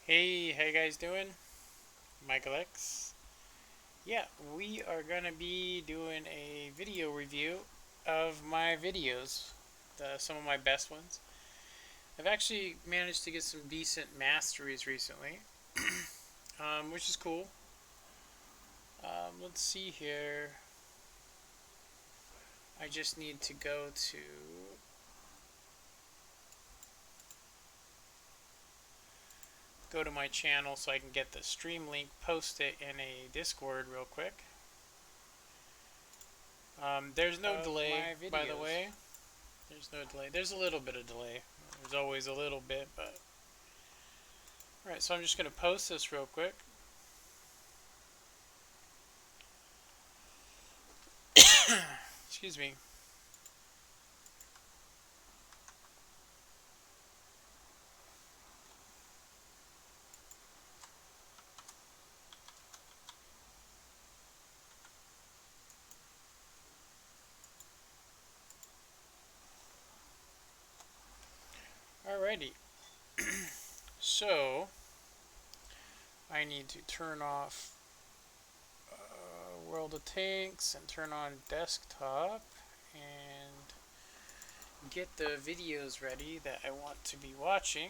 Hey, how you guys doing? Michael X. Yeah, we are gonna be doing a video review of my videos, some of my best ones. I've actually managed to get some decent masteries recently, which is cool. Let's see here. I just need to go to my channel so I can get the stream link, post it in a Discord real quick. There's no delay, by the way. There's no delay. There's a little bit of delay. There's always a little bit, but... Alright, so I'm just going to post this real quick. Excuse me. Alrighty. So, I need to turn off World of Tanks and turn on desktop and get the videos ready that I want to be watching.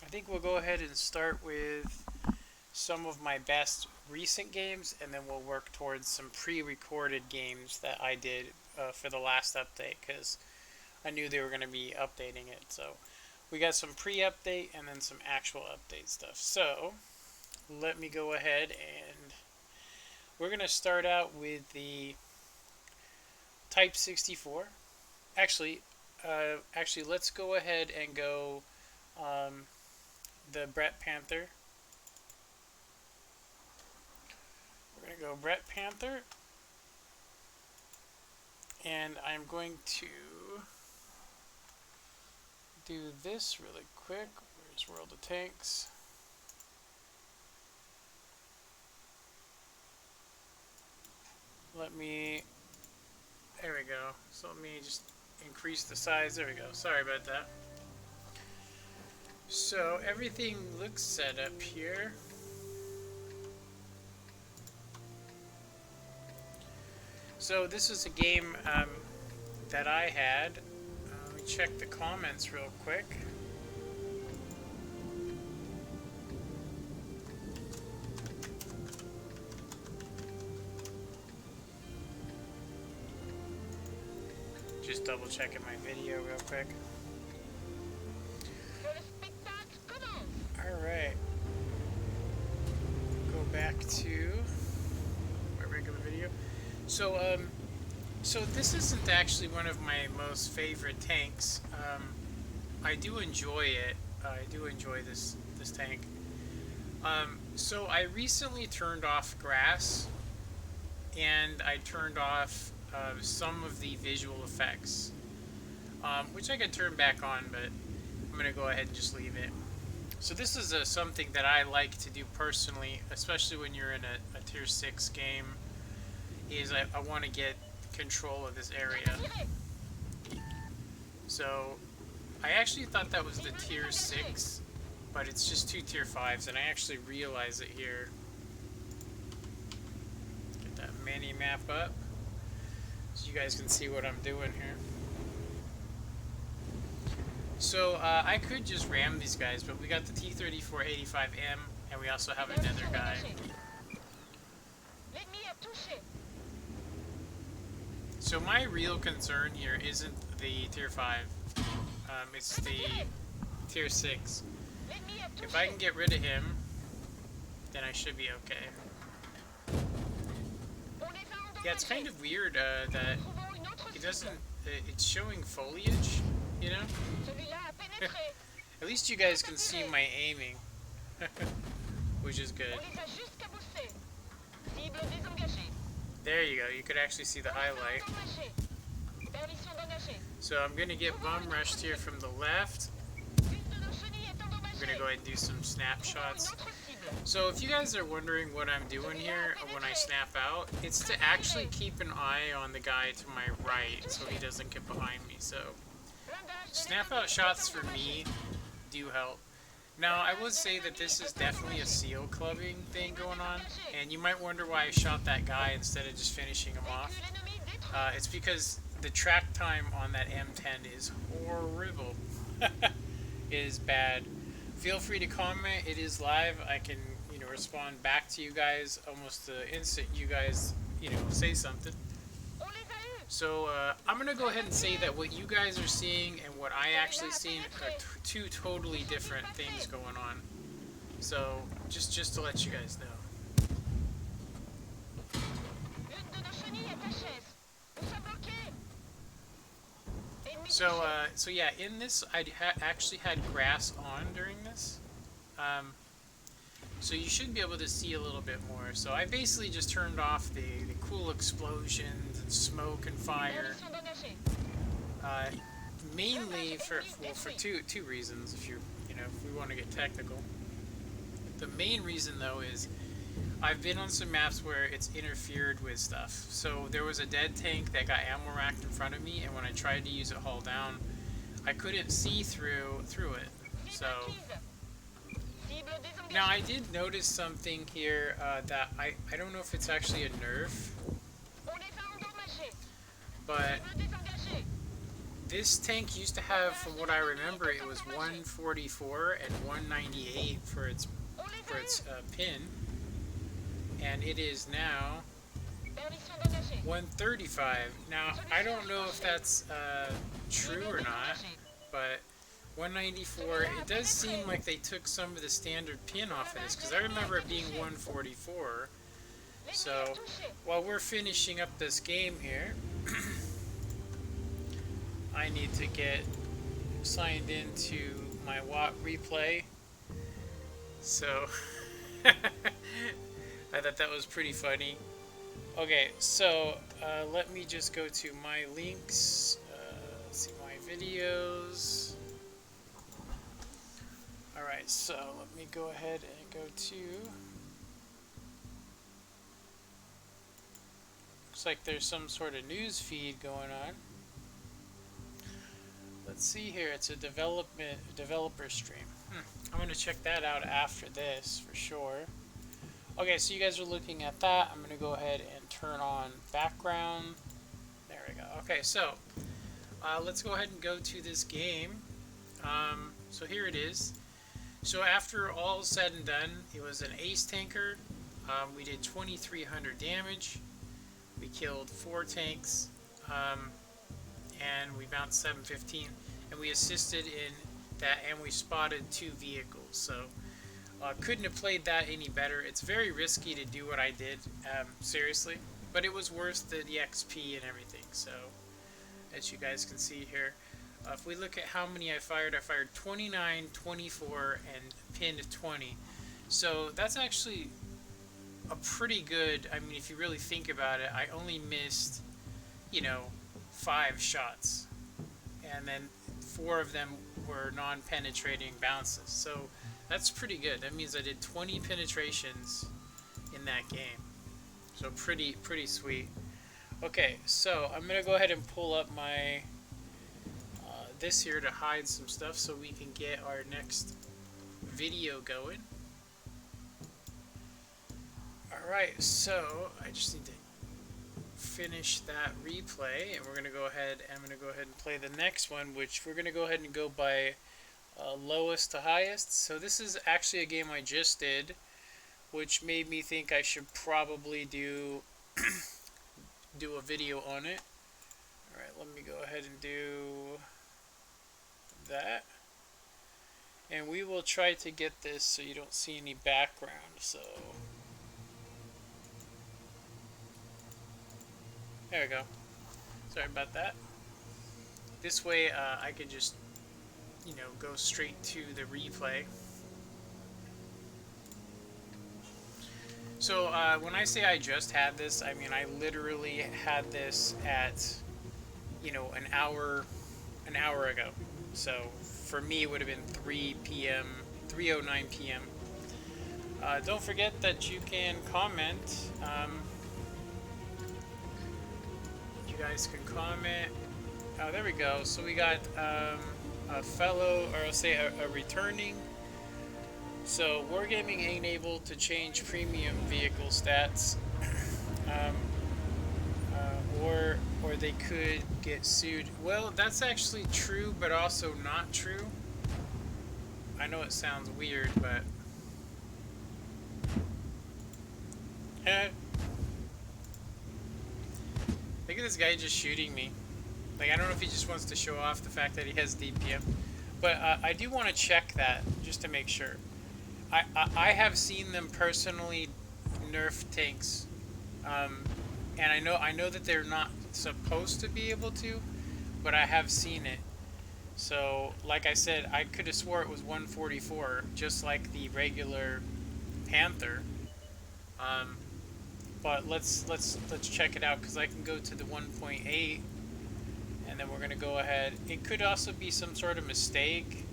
I think we'll go ahead and start with some of my best recent games, and then we'll work towards some pre-recorded games that I did for the last update, because I knew they were going to be updating it. So we got some pre-update and then some actual update stuff. So let me go ahead and we're going to start out with the Type 64. Actually, let's go ahead and go the Brett Panther. We're going to go Brett Panther. And I'm going to do this really quick. Where's World of Tanks? There we go. So let me just increase the size. There we go. Sorry about that. So everything looks set up here. So this is a game that I had. Let me check the comments real quick. Just double checking my video real quick. Alright. Go back to my regular video. So this isn't actually one of my most favorite tanks. I do enjoy it. I do enjoy this tank. So I recently turned off grass, and I turned off some of the visual effects, which I could turn back on, but I'm going to go ahead and just leave it. So this is something that I like to do personally, especially when you're in a tier 6 game, is I want to get control of this area. So I actually thought that was the tier 6, but it's just 2 tier 5s, and I actually realize it here. Get that mini map up so you guys can see what I'm doing here. So I could just ram these guys, but we got the T-34-85M, and we also have another guy. So my real concern here isn't the tier 5, it's the tier 6. If I can get rid of him, then I should be okay. Yeah, it's kind of weird that it doesn't, it's showing foliage, you know? At least you guys can see my aiming, which is good. There you go, you could actually see the highlight. So I'm going to get bum rushed here from the left. I'm going to go ahead and do some snapshots. So if you guys are wondering what I'm doing here when I snap out, it's to actually keep an eye on the guy to my right so he doesn't get behind me. So snap out shots for me do help. Now, I would say that this is definitely a seal clubbing thing going on, and you might wonder why I shot that guy instead of just finishing him off. It's because the track time on that M10 is horrible. It is bad. Feel free to comment. It is live. I can, respond back to you guys almost the instant you guys, say something. So I'm going to go ahead and say that what you guys are seeing and what I actually seen are two totally different things going on. So just to let you guys know. So yeah, in this I actually had grass on during this. So you should be able to see a little bit more. So I basically just turned off the cool explosions and smoke and fire. Mainly for two reasons. If we want to get technical. The main reason though is I've been on some maps where it's interfered with stuff. So there was a dead tank that got ammo racked in front of me, and when I tried to use it hull down, I couldn't see through it. So now I did notice something here that I don't know if it's actually a nerf, but this tank used to have, from what I remember, it was 144 and 198 for its pin, and it is now 135. Now I don't know if that's true or not, but 194, it does seem like they took some of the standard pin off of this, because I remember it being 144. So while we're finishing up this game here, I need to get signed into my Watt replay. So I thought that was pretty funny. Okay, so let me just go to my links, see my videos. Alright, so let me go ahead and go to... Looks like there's some sort of news feed going on. Let's see here, it's a developer stream. I'm going to check that out after this for sure. Okay, so you guys are looking at that. I'm going to go ahead and turn on background. There we go. Okay, so let's go ahead and go to this game. So here it is. So after all said and done, it was an ace tanker. We did 2,300 damage. We killed 4 tanks. And we bounced 715. And we assisted in that, and we spotted 2 vehicles. So couldn't have played that any better. It's very risky to do what I did, seriously. But it was worth the XP and everything. So as you guys can see here. If we look at how many I fired 29, 24, and pinned 20. So that's actually a pretty good, I mean, if you really think about it, I only missed, 5 shots. And then 4 of them were non-penetrating bounces. So that's pretty good. That means I did 20 penetrations in that game. So pretty sweet. Okay, so I'm going to go ahead and pull up my... this here to hide some stuff so we can get our next video going. Alright, so I just need to finish that replay, and we're going to go ahead and play the next one, which we're going to go ahead and go by lowest to highest. So this is actually a game I just did, which made me think I should probably do a video on it. Alright, let me go ahead and do that, and we will try to get this so you don't see any background. So there we go. Sorry about that. This way I could just go straight to the replay. So when I say I just had this, I mean I literally had this at an hour ago. So for me it would have been 3 p.m. 3:09 p.m. Don't forget that you can comment. You guys can comment. Oh, there we go. So we got a fellow, or I'll say a returning So Wargaming ain't able to change premium vehicle stats, um, or they could get sued. Well, that's actually true, but also not true. I know it sounds weird, but look at this guy just shooting me. Like, I don't know if he just wants to show off the fact that he has DPM, but I do want to check that just to make sure. I have seen them personally nerf tanks, and I know that they're not supposed to be able to, but I have seen it. So, like I said, I could have swore it was 144, just like the regular Panther. Um, but let's check it out because I can go to the 1.8, and then we're gonna go ahead. It could also be some sort of mistake.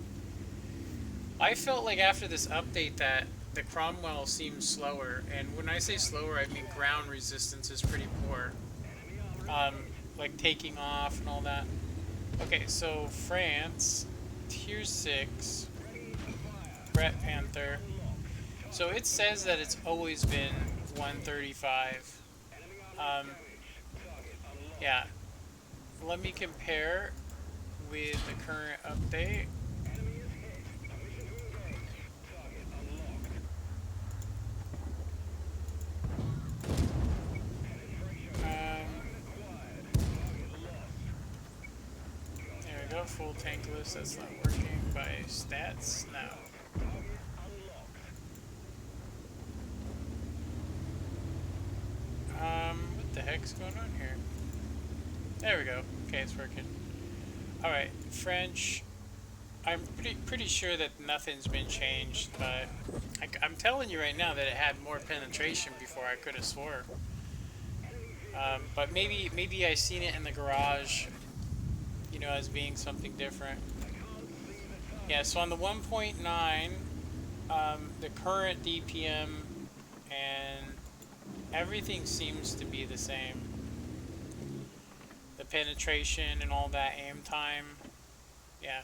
I felt like after this update that the Cromwell seems slower, and when I say slower, I mean ground resistance is pretty poor. Um, like taking off and all that. Okay, so France, tier 6, Brett Panther. So it says that it's always been 135. Um, yeah, let me compare with the current update. There we go, full tank list. That's not working by stats now. What the heck's going on here? There we go. Okay, it's working. All right, French. I'm pretty sure that nothing's been changed, but I'm telling you right now that it had more penetration before. I could have swore. But maybe I seen it in the garage, you know, as being something different. Yeah. So on the 1.9, the current DPM and everything seems to be the same. The penetration and all that, aim time. Yeah.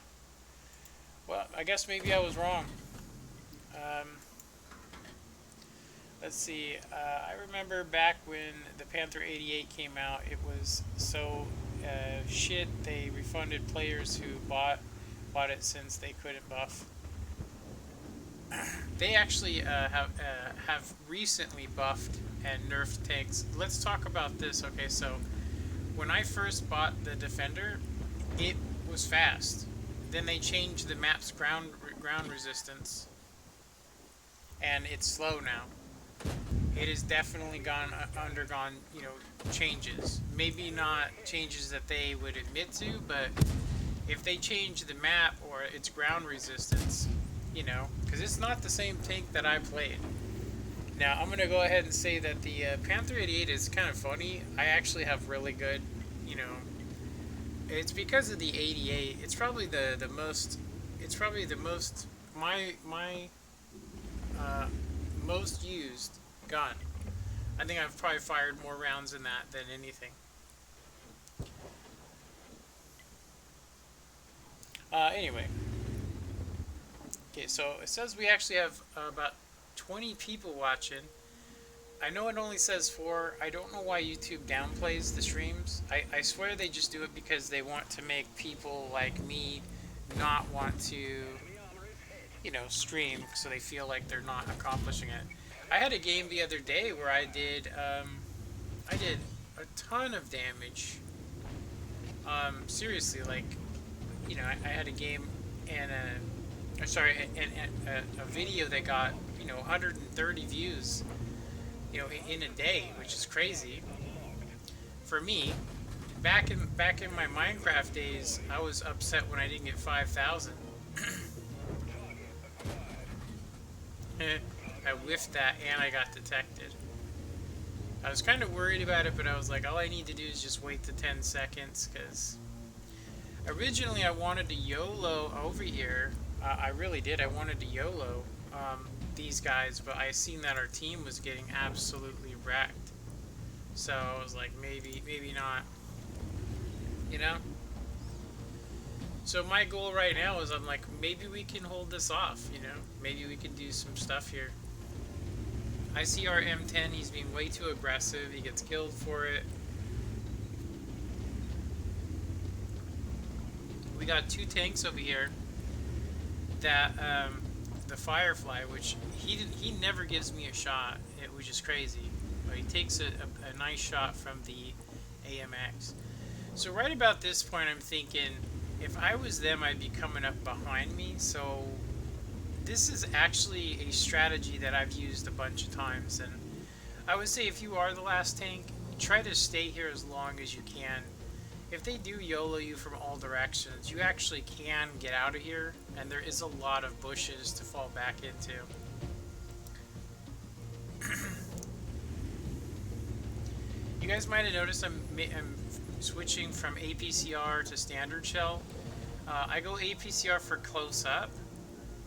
Well, I guess maybe I was wrong. Um, let's see. I remember back when the Panther 88 came out, it was so shit. They refunded players who bought it since they couldn't buff. They actually have recently buffed and nerfed tanks. Let's talk about this. Okay, so when I first bought the Defender, it was fast. Then they changed the map's ground resistance, and it's slow now. It has definitely undergone, you know, changes. Maybe not changes that they would admit to, but if they change the map or its ground resistance, you know, because it's not the same tank that I played. Now, I'm going to go ahead and say that the Panther 88 is kind of funny. I actually have really good, you know, it's because of the 88. It's probably the most, it's probably the most, my most used gun. I think I've probably fired more rounds in that than anything. Anyway. Okay, so it says we actually have about 20 people watching. I know it only says 4. I don't know why YouTube downplays the streams. I swear they just do it because they want to make people like me not want to, you know, stream, so they feel like they're not accomplishing it. I had a game the other day where I did a ton of damage. Seriously, like, you know, I had a game and a video that got, you know, 130 views, you know, in a day, which is crazy. For me, back in my Minecraft days, I was upset when I didn't get 5,000. I whiffed that and I got detected. I was kind of worried about it, but I was like, all I need to do is just wait the 10 seconds, because originally I wanted to YOLO over here. I really did. I wanted to YOLO these guys, but I seen that our team was getting absolutely wrecked. So I was like, maybe not. You know? So my goal right now is I'm like, maybe we can hold this off, you know? Maybe we can do some stuff here. I see our M10, he's being way too aggressive. He gets killed for it. We got two tanks over here that, the Firefly, which he never gives me a shot, which is crazy. But he takes a nice shot from the AMX. So right about this point, I'm thinking, if I was them, I'd be coming up behind me. So this is actually a strategy that I've used a bunch of times, and I would say if you are the last tank, try to stay here as long as you can. If they do YOLO you from all directions, you actually can get out of here, and there is a lot of bushes to fall back into. You guys might have noticed I'm switching from APCR to standard shell. I go APCR for close up.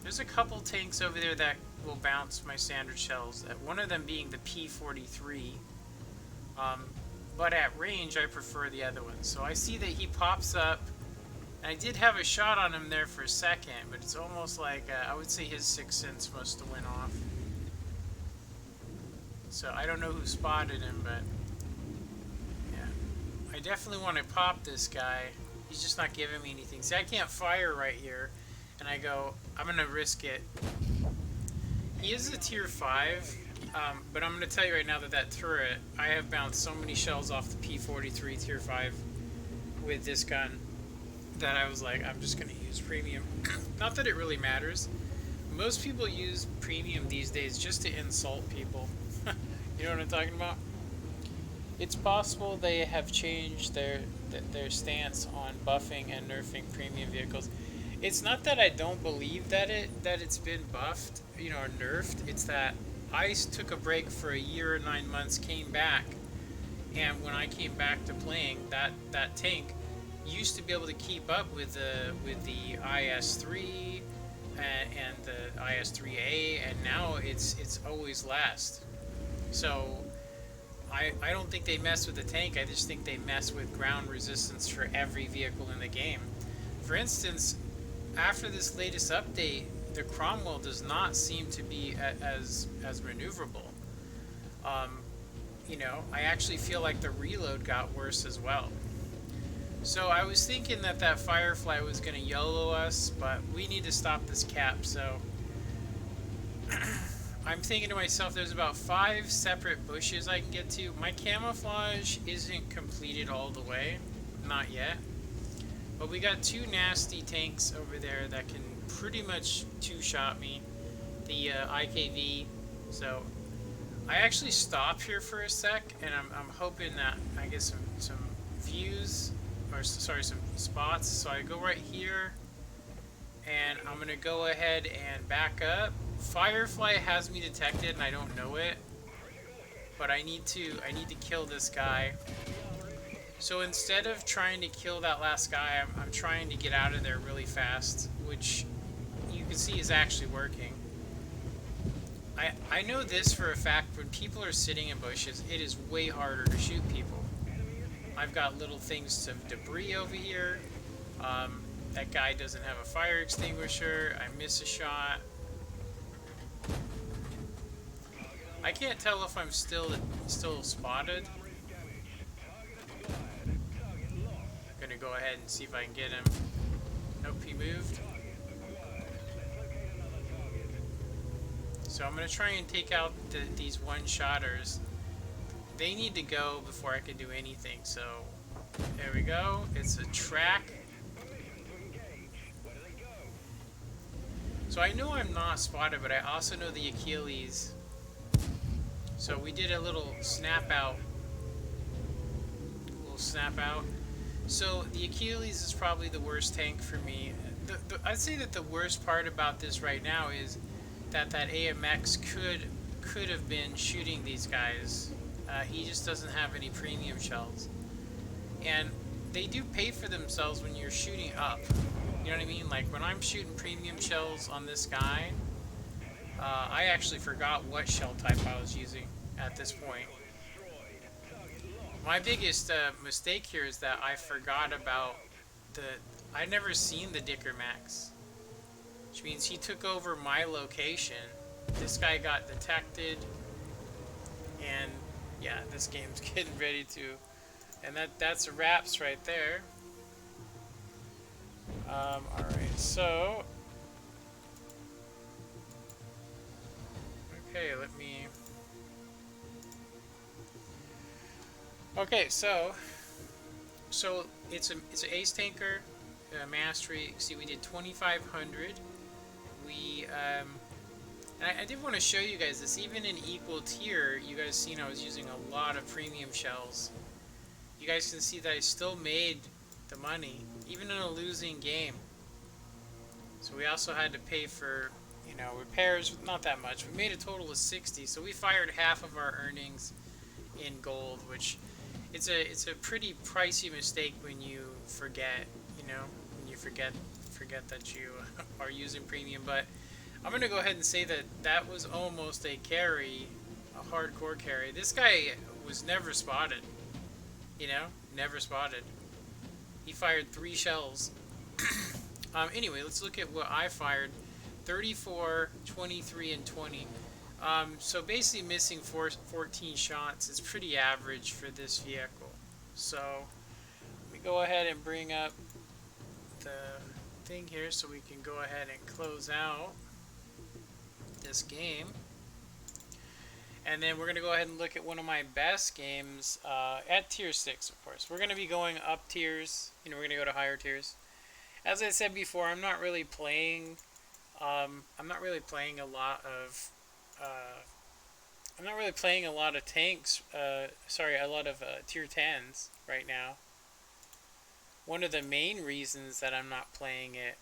There's a couple tanks over there that will bounce my standard shells, one of them being the P43. But at range, I prefer the other one. So I see that he pops up, and I did have a shot on him there for a second, but it's almost like, I would say his sixth sense must have went off. So I don't know who spotted him, but yeah. I definitely want to pop this guy. He's just not giving me anything. See, I can't fire right here, and I go, I'm going to risk it. He is a tier 5. But I'm going to tell you right now that turret, I have bounced so many shells off the P43 tier 5 with this gun that I was like, I'm just going to use premium. Not that it really matters. Most people use premium these days just to insult people. You know what I'm talking about? It's possible they have changed their stance on buffing and nerfing premium vehicles. It's not that I don't believe that it's been buffed, you know, or nerfed. It's that I took a break for a year or 9 months, came back, and when I came back to playing, that tank used to be able to keep up with the IS3 and the IS3A, and now it's always last. So I don't think they mess with the tank. I just think they mess with ground resistance for every vehicle in the game. For instance, after this latest update, the Cromwell does not seem to be as maneuverable. You know, I actually feel like the reload got worse as well. So I was thinking that Firefly was going to YOLO us, but we need to stop this cap. So I'm thinking to myself, there's about 5 separate bushes I can get to. My camouflage isn't completed all the way, not yet. But we got 2 nasty tanks over there that can pretty much two-shot me, the IKV. So I actually stop here for a sec, and I'm hoping that I get some views, or sorry, some spots. So I go right here, and I'm gonna go ahead and back up. Firefly has me detected, and I don't know it, but I need to kill this guy. So instead of trying to kill that last guy, I'm trying to get out of there really fast, which you can see is actually working. I know this for a fact, when people are sitting in bushes, it is way harder to shoot people. I've got little things of debris over here. That guy doesn't have a fire extinguisher. I miss a shot. I can't tell if I'm still spotted. I'm gonna go ahead and see if I can get him. Nope, he moved. So I'm going to try and take out these one-shotters. They need to go before I can do anything. So there we go. It's a track. So I know I'm not spotted, but I also know the Achilles. So we did a little snap out. So the Achilles is probably the worst tank for me. I'd say that the worst part about this right now is that AMX could have been shooting these guys. He just doesn't have any premium shells, and they do pay for themselves when you're shooting up. You know what I mean? Like when I'm shooting premium shells on this guy, I actually forgot what shell type I was using at this point. My biggest mistake here is that I forgot about I'd never seen the Dicker Max, which means he took over my location. This guy got detected, and yeah, this game's getting ready to, and that's wraps right there. Alright, so okay, let me. Okay, so it's an ace tanker mastery. See, we did 2,500. We and I did want to show you guys this. Even in equal tier, you guys seen I was using a lot of premium shells. You guys can see that I still made the money, even in a losing game. So we also had to pay for, you know, repairs, not that much. We made a total of 60, so we fired half of our earnings in gold, which it's a pretty pricey mistake when you forget, you know, when you forget that you are using premium. But I'm gonna go ahead and say that that was almost a carry, a hardcore carry. This guy was never spotted, you know, never spotted. He fired 3 shells. Anyway, let's look at what I fired. 34, 23, and 20. So basically missing 14 shots is pretty average for this vehicle. So let me go ahead and bring up the thing here so we can go ahead and close out this game. And then we're going to go ahead and look at one of my best games at tier 6, of course. We're going to be going up tiers. You know, we're going to go to higher tiers. As I said before, I'm not really playing a lot of tanks. Sorry, a lot of tier 10s right now. One of the main reasons that I'm not playing it.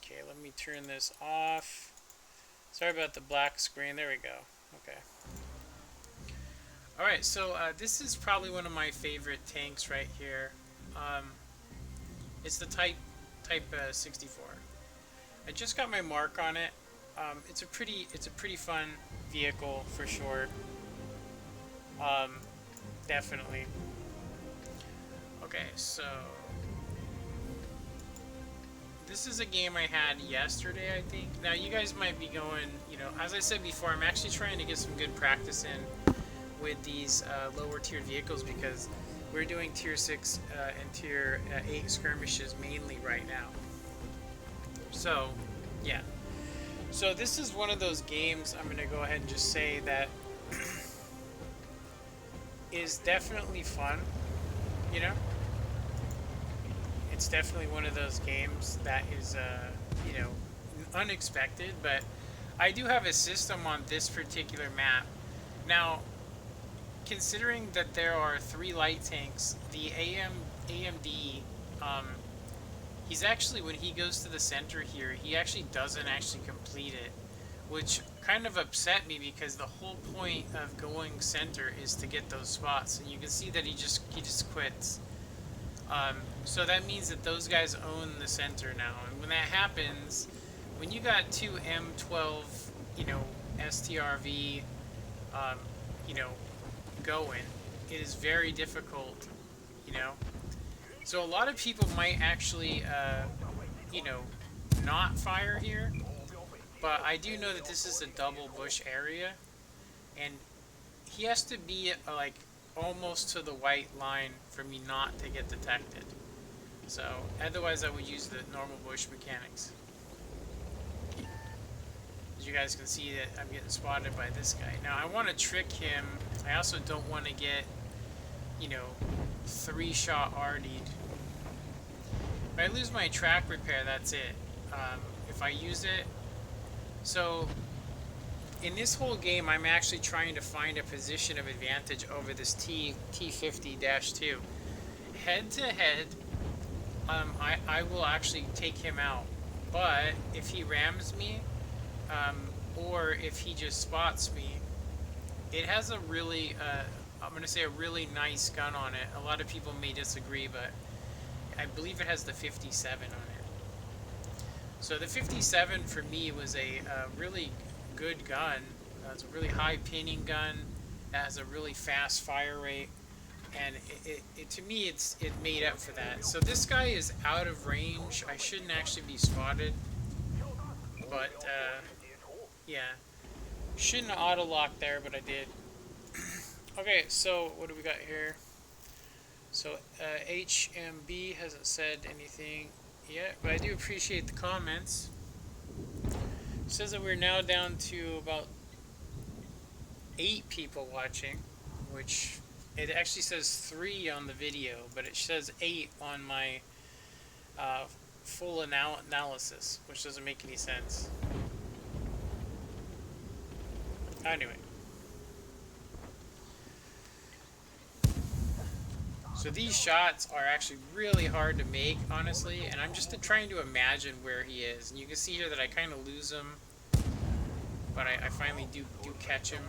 Okay, let me turn this off. Sorry about the black screen. There we go. Okay. Alright, so this is probably one of my favorite tanks right here. It's the Type 64. I just got my mark on it. It's a pretty fun vehicle for sure. Definitely. Okay, so this is a game I had yesterday, I think. Now you guys might be going, you know, as I said before, I'm actually trying to get some good practice in with these lower tiered vehicles because we're doing tier 6 and tier 8 skirmishes mainly right now. So, yeah. So this is one of those games, I'm going to go ahead and just say that is definitely fun, you know? It's definitely one of those games that is, you know, unexpected, but I do have a system on this particular map. Now, considering that there are 3 light tanks, the AMD, he's actually, when he goes to the center here, he actually doesn't actually complete it, which kind of upset me because the whole point of going center is to get those spots, and you can see that he just quits. So that means that those guys own the center now, and when that happens, when you got 2 M12, you know, STRV, you know, going, it is very difficult, you know. So a lot of people might actually, you know, not fire here, but I do know that this is a double bush area, and he has to be like almost to the white line for me not to get detected. So otherwise I would use the normal bush mechanics. As you guys can see that I'm getting spotted by this guy. Now I want to trick him. I also don't want to get, you know, 3-shot RD'd. If I lose my track repair, that's it. If I use it, so in this whole game, I'm actually trying to find a position of advantage over this T50-2. Head to head, I will actually take him out. But if he rams me, or if he just spots me, it has a really, I'm going to say a really nice gun on it. A lot of people may disagree, but I believe it has the 57 on it. So the 57 for me was a really good gun. It's a really high pinning gun. It has a really fast fire rate. and to me it made up for that. So this guy is out of range. I shouldn't actually be spotted, but yeah, shouldn't auto lock there, but I did. Okay, so what do we got here? So HMB hasn't said anything yet, but I do appreciate the comments. It says that we're now down to about 8 people watching, which it actually says 3 on the video, but it says 8 on my uh, full analysis, which doesn't make any sense. Anyway. So these shots are actually really hard to make, honestly, and I'm just trying to imagine where he is. And you can see here that I kind of lose him, but I finally do catch him.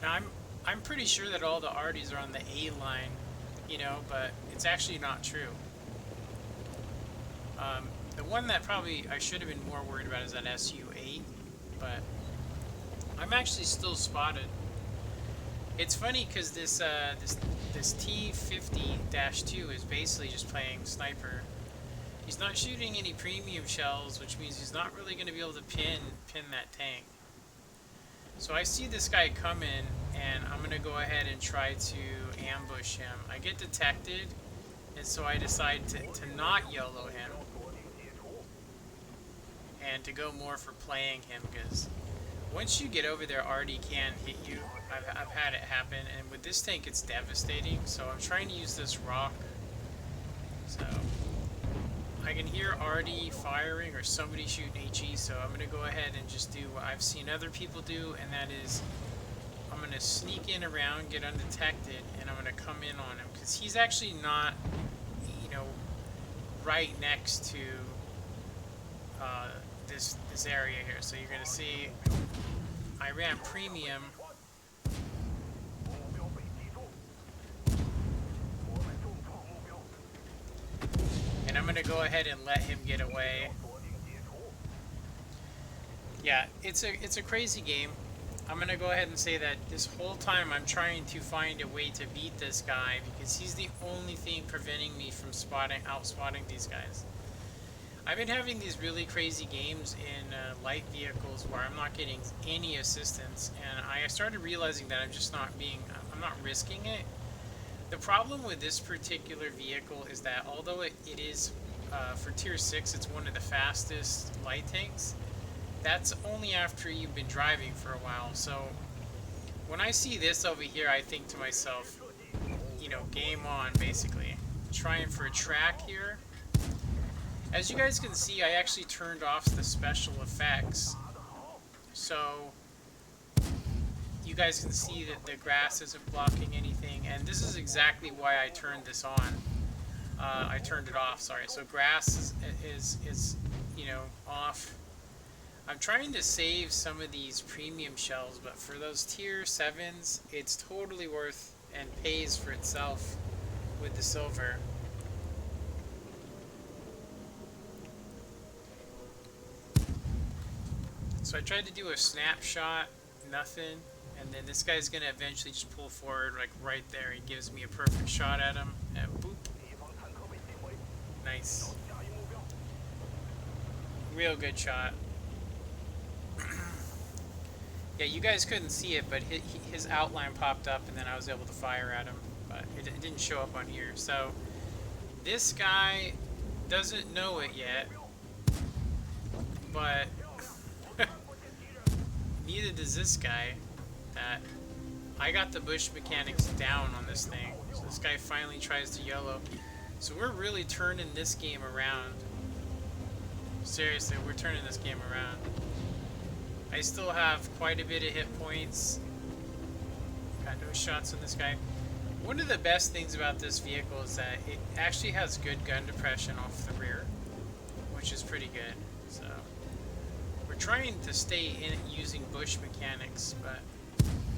Now I'm pretty sure that all the arties are on the A line, you know, but it's actually not true. The one that probably I should have been more worried about is that SU-8, but I'm actually still spotted. It's funny because this T50-2 is basically just playing sniper. He's not shooting any premium shells, which means he's not really going to be able to pin that tank. So I see this guy coming, and I'm going to go ahead and try to ambush him. I get detected, and so I decide to not YOLO him, and to go more for playing him, because once you get over there, Artie can hit you. I've had it happen, and with this tank it's devastating, so I'm trying to use this rock. So I can hear Artie firing or somebody shooting HE, so I'm going to go ahead and just do what I've seen other people do, and that is I'm going to sneak in around, get undetected, and I'm going to come in on him, because he's actually not, you know, right next to this area here. So you're going to see I ran premium, and I'm going to go ahead and let him get away. Yeah, it's a crazy game. I'm going to go ahead and say that this whole time I'm trying to find a way to beat this guy, because he's the only thing preventing me from out-spotting these guys. I've been having these really crazy games in light vehicles where I'm not getting any assistance, and I started realizing that I'm not risking it. The problem with this particular vehicle is that although it is, for tier 6, it's one of the fastest light tanks, that's only after you've been driving for a while. So when I see this over here, I think to myself, you know, game on, basically. Trying for a track here. As you guys can see, I actually turned off the special effects, so you guys can see that the grass isn't blocking anything, and this is exactly why I turned this on. I turned it off, sorry. So grass is you know, off. I'm trying to save some of these premium shells, but for those tier 7s, it's totally worth and pays for itself with the silver. So I tried to do a snapshot, nothing, and then this guy's gonna eventually just pull forward, like right there. He gives me a perfect shot at him, and boop. Nice. Real good shot. Yeah, you guys couldn't see it, but his outline popped up, and then I was able to fire at him, but it didn't show up on here. So this guy doesn't know it yet, but neither does this guy. That I got the bush mechanics down on this thing. So this guy finally tries to YOLO. So we're really turning this game around. Seriously, we're turning this game around. I still have quite a bit of hit points. Got no shots on this guy. One of the best things about this vehicle is that it actually has good gun depression off the rear, which is pretty good. So we're trying to stay in it using bush mechanics, but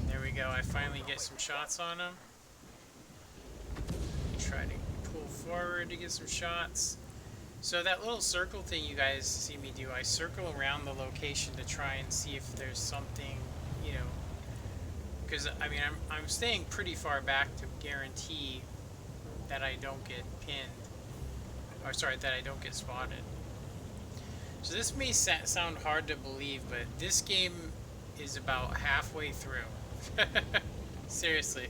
there we go. I finally get some shots on him. Try to pull forward to get some shots. So that little circle thing you guys see me do, I circle around the location to try and see if there's something, you know, because I mean I'm staying pretty far back to guarantee that I don't get pinned, or sorry, that I don't get spotted. So this may sound hard to believe, but this game is about halfway through. Seriously.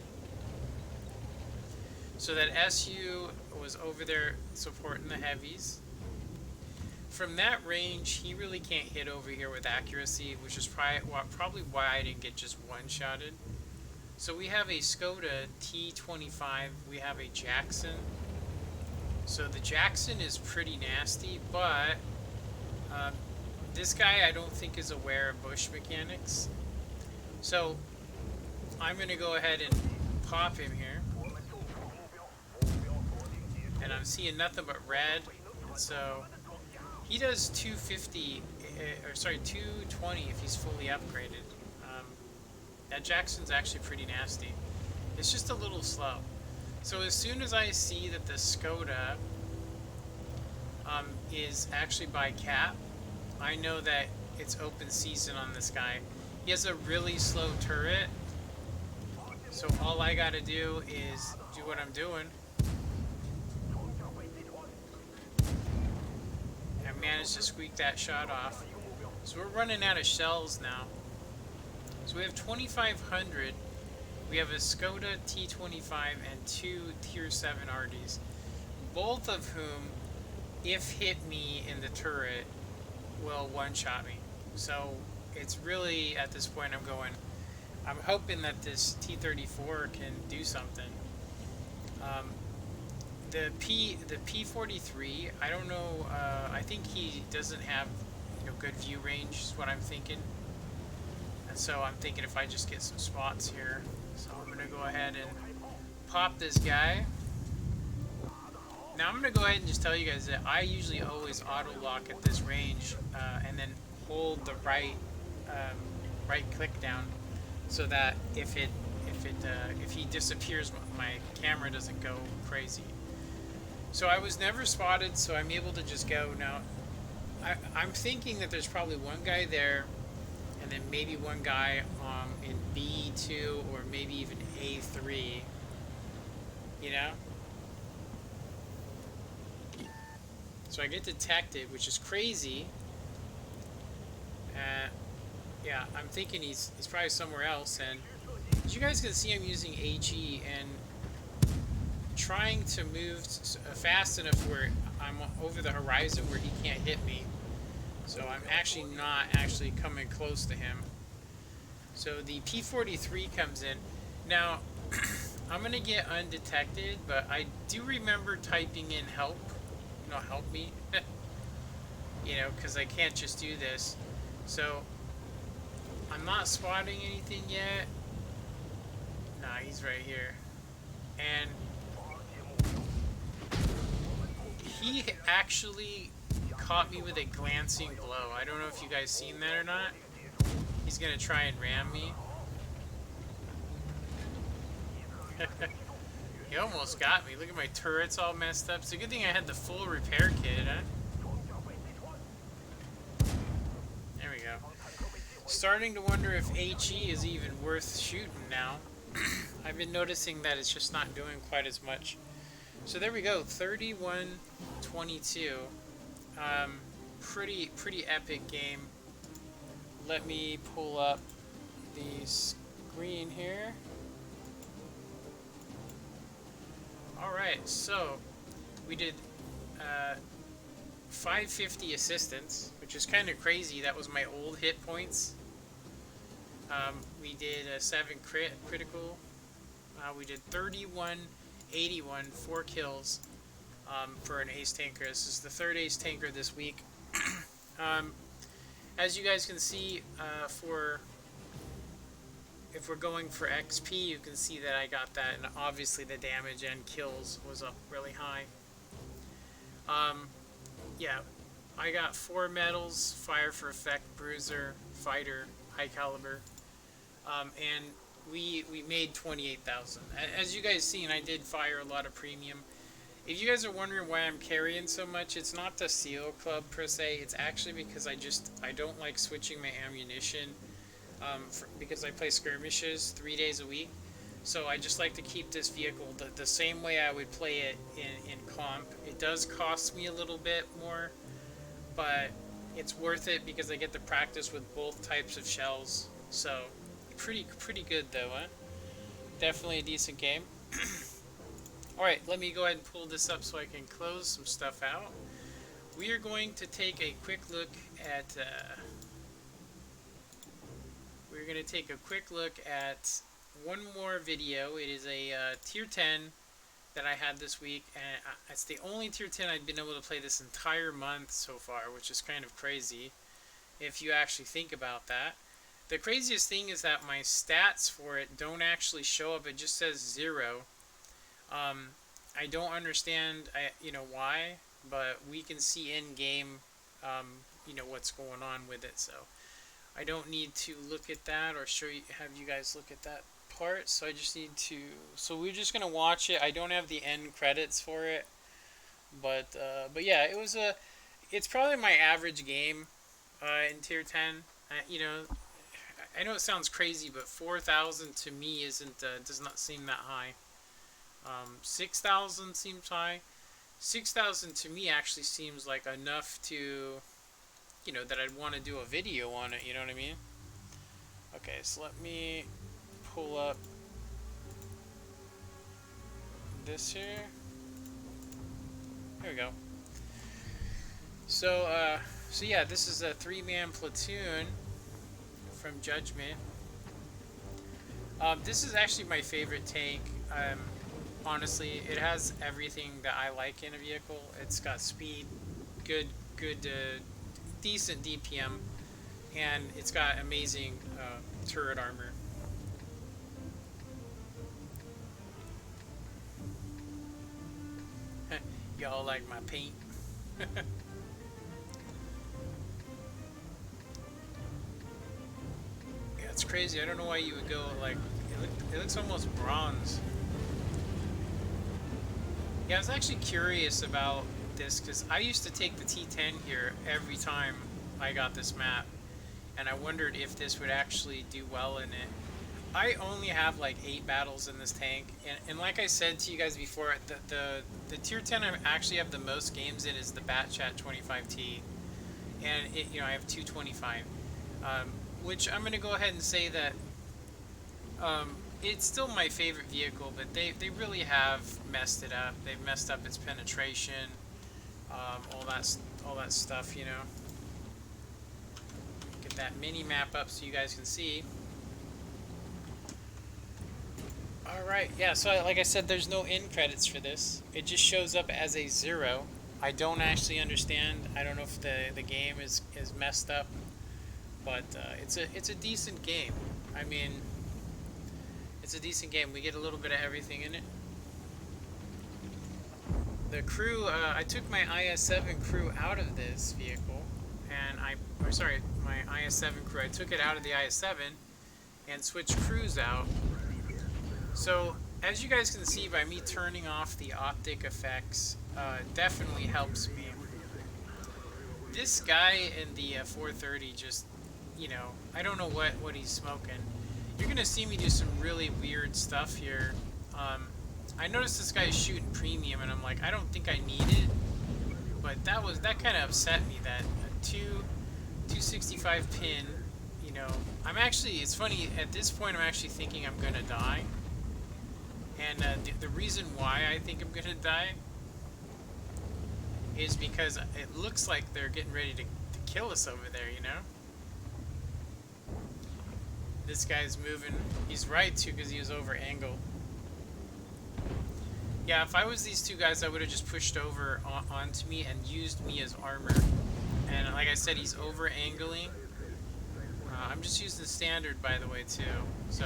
So that SU was over there supporting the heavies. From that range, he really can't hit over here with accuracy, which is probably why I didn't get just one-shotted. So we have a Skoda T25, we have a Jackson. So the Jackson is pretty nasty, but this guy I don't think is aware of bush mechanics. So I'm going to go ahead and pop him here. And I'm seeing nothing but red. So he does 250, or sorry, 220 if he's fully upgraded. That Jackson's actually pretty nasty. It's just a little slow. So as soon as I see that the Skoda is actually by cap, I know that it's open season on this guy. He has a really slow turret. So all I gotta do is do what I'm doing. I managed to squeak that shot off. So we're running out of shells now. So we have 2,500. We have a Skoda T25 and 2 Tier 7 RDs. Both of whom, if hit me in the turret, will one-shot me. So it's really, at this point, I'm hoping that this T34 can do something. The P43, I don't know, I think he doesn't have good view range is what I'm thinking. And so I'm thinking if I just get some spots here. So I'm going to go ahead and pop this guy. Now I'm going to go ahead and just tell you guys that I usually always auto lock at this range and then hold the right click down so that if he disappears, my camera doesn't go crazy. So I was never spotted, so I'm able to just go. Now I'm thinking that there's probably one guy there, and then maybe one guy in B2 or maybe even A3, you know? So I get detected, which is crazy. Yeah, I'm thinking he's probably somewhere else, and as you guys can see, I'm using HE and trying to move fast enough where I'm over the horizon where he can't hit me. So I'm actually not coming close to him. So the P43 comes in. Now, I'm going to get undetected, but I do remember typing in help. Help me. Because I can't just do this. So, I'm not spotting anything yet. Nah, he's right here. And he actually caught me with a glancing blow. I don't know if you guys seen that or not. He's gonna try and ram me. He almost got me. Look at my turrets all messed up. It's a good thing I had the full repair kit, huh? There we go. Starting to wonder if HE is even worth shooting now. I've been noticing that it's just not doing quite as much. So there we go, 31-22. Pretty epic game. Let me pull up the screen here. Alright, so we did 550 assistance, which is kind of crazy. That was my old hit points. We did a 7 critical. We did 31-81, 4 kills for an ace tanker. This is the 3rd ace tanker this week. As you guys can see, if we're going for XP, you can see that I got that, and obviously the damage and kills was up really high. Yeah, I got 4 medals: Fire for Effect, Bruiser, Fighter, High Caliber, and we made 28,000. As you guys seen, I did fire a lot of premium. If you guys are wondering why I'm carrying so much, it's not the Seal Club per se. It's actually because I don't like switching my ammunition. because I play skirmishes 3 days a week. So I just like to keep this vehicle the same way I would play it in comp. It does cost me a little bit more, but it's worth it because I get to practice with both types of shells. So pretty good though, huh? Definitely a decent game. Alright, let me go ahead and pull this up so I can close some stuff out. We are going to take a quick look at one more video. It is a tier 10 that I had this week, and it's the only tier 10 I've been able to play this entire month so far, which is kind of crazy if you actually think about that. The craziest thing is that my stats for it don't actually show up. It just says 0. I don't understand, why, but we can see in game, what's going on with it. So I don't need to look at that or have you guys look at that part. So I just need to. So we're just gonna watch it. I don't have the end credits for it, but yeah, it's probably my average game in tier 10. I know it sounds crazy, but 4,000 to me does not seem that high. 6,000 seems high. 6,000 to me actually seems like enough to, that I'd want to do a video on it, you know what I mean? Okay, so let me pull up this here. Here we go. So yeah, this is a 3-man platoon from Judgment. This is actually my favorite tank. Honestly, it has everything that I like in a vehicle. It's got speed, good, decent DPM, and it's got amazing turret armor. Y'all like my paint? Yeah, it's crazy. I don't know why you would go like it looks almost bronze. Yeah, I was actually curious about this because I used to take the T10 here every time I got this map, and I wondered if this would actually do well in it. I only have like 8 battles in this tank, and like I said to you guys before, the tier 10 I actually have the most games in is the Batchat 25T, and I have 225, which I'm gonna go ahead and say that it's still my favorite vehicle, but they really have messed it up. They've messed up its penetration, all that stuff, Get that mini map up so you guys can see. Alright, yeah, so like I said, there's no end credits for this. It just shows up as a 0. I don't actually understand. I don't know if the game is messed up, but it's a decent game. I mean, it's a decent game. We get a little bit of everything in it. The crew, I took my IS-7 crew out of this vehicle, and my IS-7 crew, I took it out of the IS-7 and switched crews out. So, as you guys can see by me turning off the optic effects, definitely helps me. This guy in the 430 just, I don't know what he's smoking. You're gonna see me do some really weird stuff here. I noticed this guy is shooting premium, and I'm like, I don't think I need it. But that kind of upset me. That a 265 pin, it's funny, at this point I'm actually thinking I'm gonna die. And the reason why I think I'm gonna die is because it looks like they're getting ready to kill us over there, This guy's moving. He's right too, because he was over angled. Yeah, if I was these two guys, I would have just pushed over onto me and used me as armor. And like I said, he's over angling. I'm just using the standard, by the way, too. So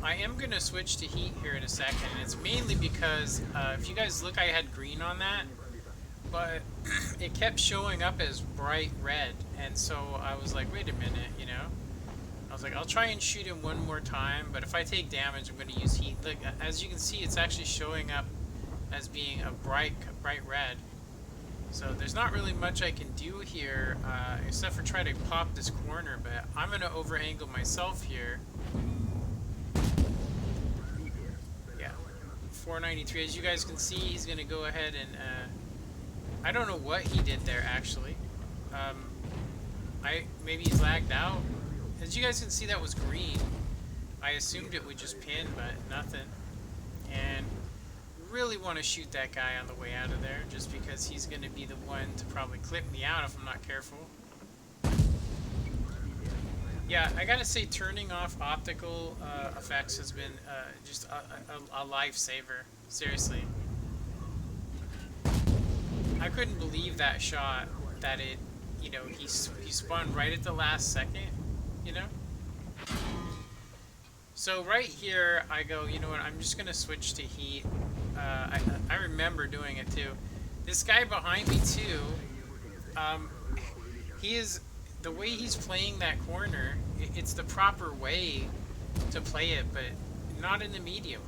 I am going to switch to heat here in a second. And it's mainly because, if you guys look, I had green on that. But it kept showing up as bright red. And so I was like, wait a minute, I was like, I'll try and shoot him one more time, but if I take damage, I'm going to use heat. Like, as you can see, it's actually showing up as being a bright red. So there's not really much I can do here, except for try to pop this corner, but I'm going to over-angle myself here. Yeah, 493. As you guys can see, he's going to go ahead and... I don't know what he did there, actually. Maybe he's lagged out. As you guys can see, that was green. I assumed it would just pin, but nothing. And really want to shoot that guy on the way out of there, just because he's going to be the one to probably clip me out if I'm not careful. Yeah, I gotta say, turning off optical effects has been just a lifesaver. Seriously. I couldn't believe that shot, that it, you know, he spun right at the last second, you know? So right here, I go, you know what, I'm just gonna switch to heat. I remember doing it too. This guy behind me too, he is, the way he's playing that corner, it's the proper way to play it, but not in the medium.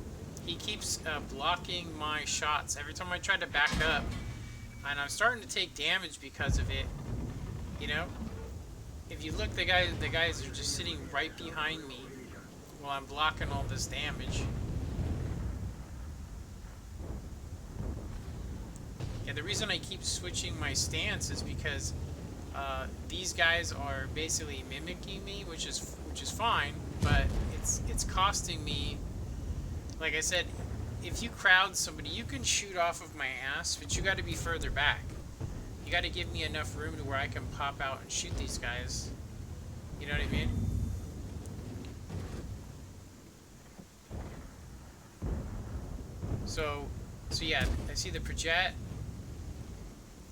He keeps blocking my shots. Every time I try to back up, and I'm starting to take damage because of it, you know? If you look, the guys are just sitting right behind me while I'm blocking all this damage. Yeah, the reason I keep switching my stance is because these guys are basically mimicking me, which is fine, but it's costing me. Like I said, if you crowd somebody, you can shoot off of my ass, but you got to be further back. You got to give me enough room to where I can pop out and shoot these guys. You know what I mean? So yeah, I see the project.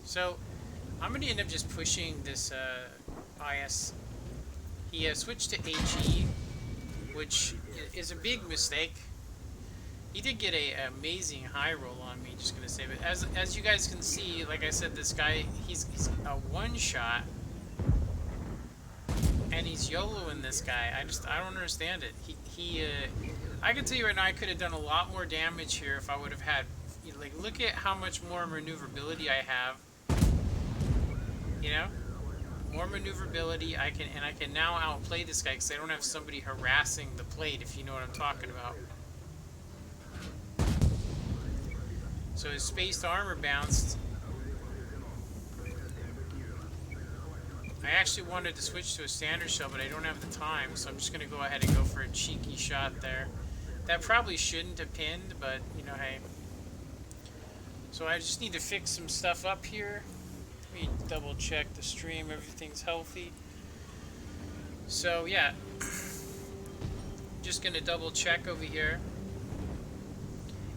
So I'm gonna end up just pushing this IS. He switched to HE, which is a big mistake. He did get a amazing high roll on me, just gonna say, but as you guys can see, like I said, this guy, he's a one shot, and he's YOLOing this guy. I don't understand it. I can tell you right now, I could have done a lot more damage here if I would have had, you know, like, look at how much more maneuverability I have. You know, more maneuverability. I can now outplay this guy because I don't have somebody harassing the plate, if you know what I'm talking about. So his spaced armor bounced. I actually wanted to switch to a standard shell, but I don't have the time, so I'm just going to go ahead and go for a cheeky shot there. That probably shouldn't have pinned, but, you know, hey. So I just need to fix some stuff up here. Let me double check the stream, everything's healthy. So, yeah. Just going to double check over here.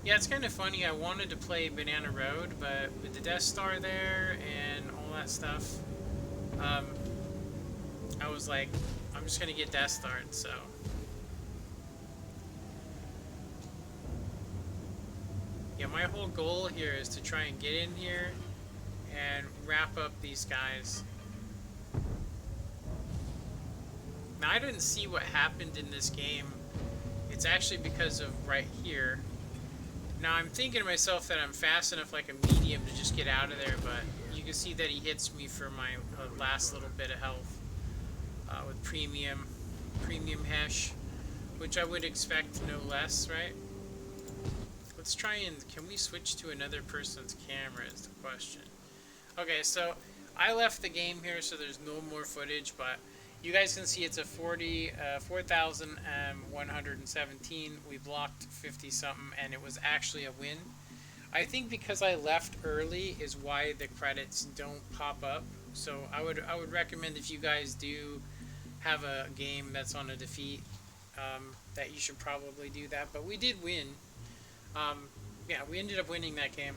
Yeah, it's kind of funny. I wanted to play Banana Road, but with the Death Star there and all that stuff, I was like, I'm just going to get Death Starred, so. Yeah, my whole goal here is to try and get in here and wrap up these guys. Now, I didn't see what happened in this game. It's actually because of right here. Now, I'm thinking to myself that I'm fast enough like a medium to just get out of there, but you can see that he hits me for my last little bit of health with premium hash, which I would expect no less, right? Let's try and, can we switch to another person's camera is the question. Okay, so I left the game here, so there's no more footage, but you guys can see it's a 4,117. We blocked 50 something, and it was actually a win. I think because I left early is why the credits don't pop up. So I would recommend, if you guys do have a game that's on a defeat, that you should probably do that. But we did win. Yeah, we ended up winning that game.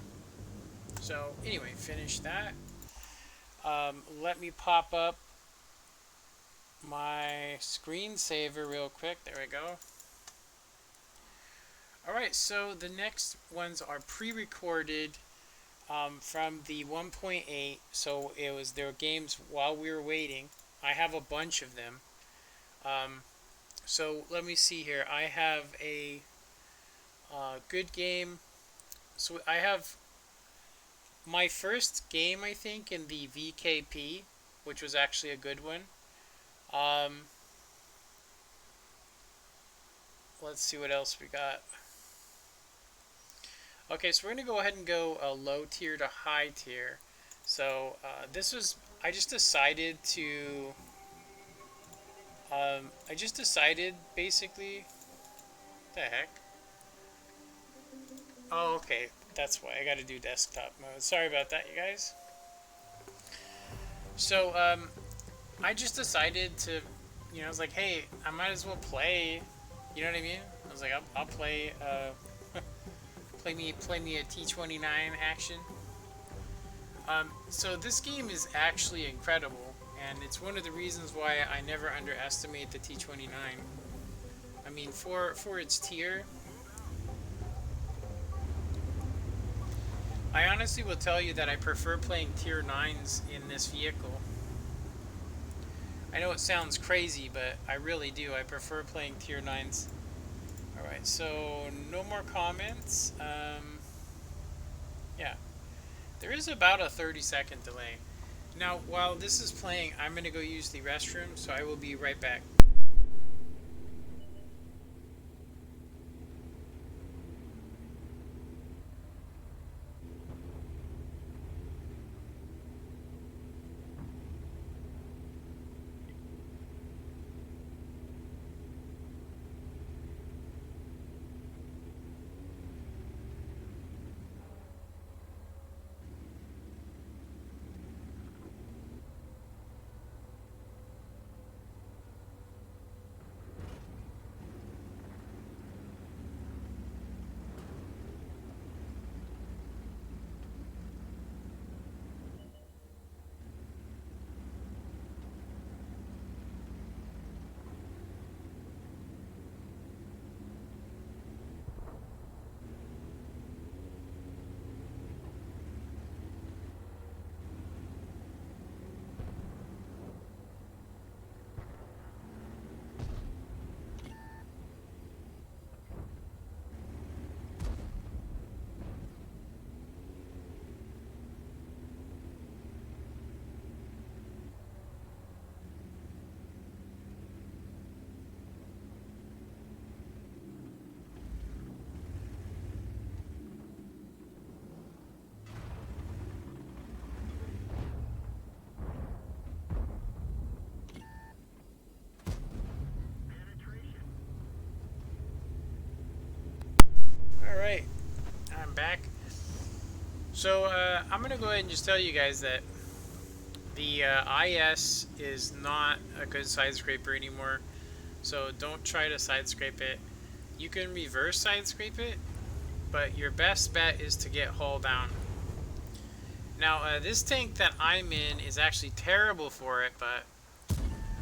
So anyway, finish that. Let me pop up my screensaver real quick. There we go. Alright, so the next ones are pre-recorded from the 1.8. So there were games while we were waiting. I have a bunch of them. So let me see here. I have a good game. So I have my first game, I think, in the VKP, which was actually a good one. Um, let's see what else we got. Okay, so we're going to go ahead and go low tier to high tier. So this was, I just decided to, I just decided basically, the heck? Oh, okay, that's why I got to do desktop mode. Sorry about that, you guys. So I just decided to, I was like, hey, I might as well play, you know what I mean? I was like, I'll play, play me a T29 action. So this game is actually incredible, and it's one of the reasons why I never underestimate the T29. I mean, for its tier, I honestly will tell you that I prefer playing tier 9s in this vehicle. I know it sounds crazy, but I really do. I prefer playing tier 9s. Alright, so no more comments. Yeah. There is about a 30-second delay. Now, while this is playing, I'm going to go use the restroom, so I will be right back. Alright, I'm back. So, I'm going to go ahead and just tell you guys that the IS is not a good side scraper anymore. So don't try to side scrape it. You can reverse side scrape it, but your best bet is to get hull down. Now, this tank that I'm in is actually terrible for it, but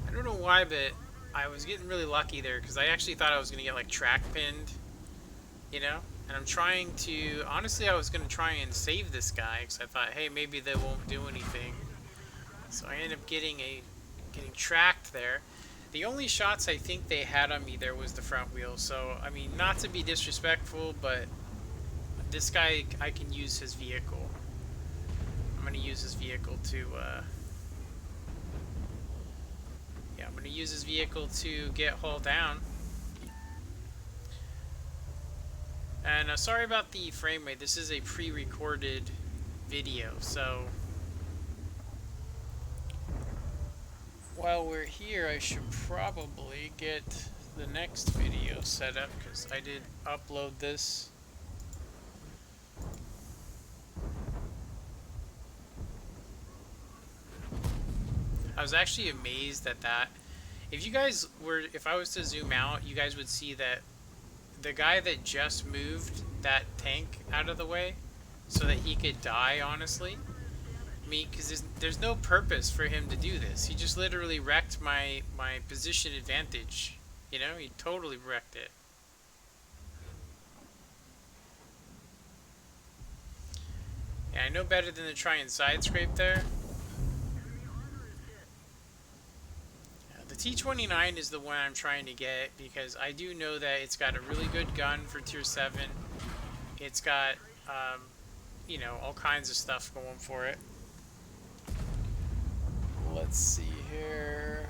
I don't know why, but I was getting really lucky there because I actually thought I was going to get like track pinned, you know? And I'm trying to, honestly, I was going to try and save this guy because I thought, hey, maybe they won't do anything. So I ended up getting tracked there. The only shots I think they had on me there was the front wheel. So, I mean, not to be disrespectful, but this guy, I can use his vehicle. I'm going to use his vehicle to, yeah, I'm going to use his vehicle to get hull down. And sorry about the frame rate. This is a pre-recorded video, so while we're here, I should probably get the next video set up because I did upload this. I was actually amazed at that. If you guys were, if I was to zoom out, you guys would see that the guy that just moved that tank out of the way so that he could die, honestly. I mean, because there's no purpose for him to do this. He just literally wrecked my position advantage. You know, he totally wrecked it. Yeah, I know better than to try and side scrape there. The T29 is the one I'm trying to get because I do know that it's got a really good gun for tier 7. It's got you know, all kinds of stuff going for it. Let's see here.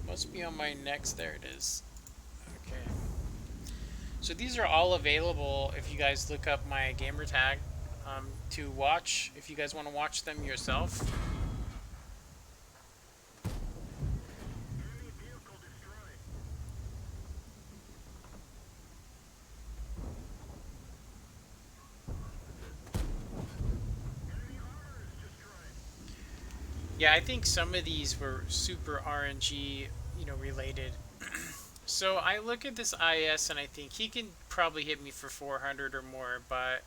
Must be on my next. There it is. Okay. So these are all available if you guys look up my gamer tag to watch. If you guys want to watch them yourself. Yeah, I think some of these were super RNG, you know, related. So I look at this IS and I think he can probably hit me for 400 or more, but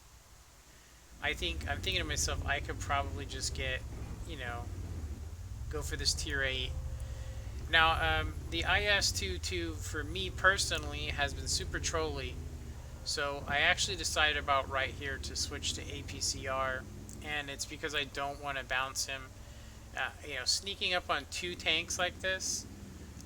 I'm thinking to myself, I could probably just get, you know, go for this tier 8. Now, the IS-22 for me personally has been super trolly, so I actually decided about right here to switch to APCR, and it's because I don't want to bounce him. You know, sneaking up on 2 tanks like this,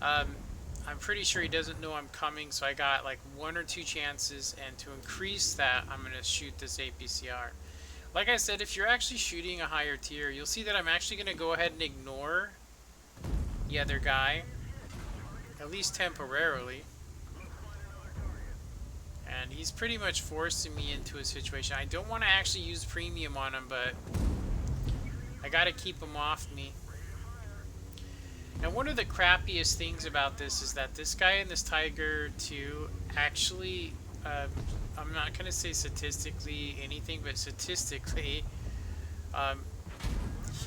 I'm pretty sure he doesn't know I'm coming, so I got like 1 or 2 chances, and to increase that, I'm going to shoot this APCR. Like I said, if you're actually shooting a higher tier, you'll see that I'm actually going to go ahead and ignore the other guy, at least temporarily. And he's pretty much forcing me into a situation. I don't want to actually use premium on him, but I got to keep him off me. Now, one of the crappiest things about this is that this guy in this Tiger 2 actually, I'm not going to say statistically anything, but statistically,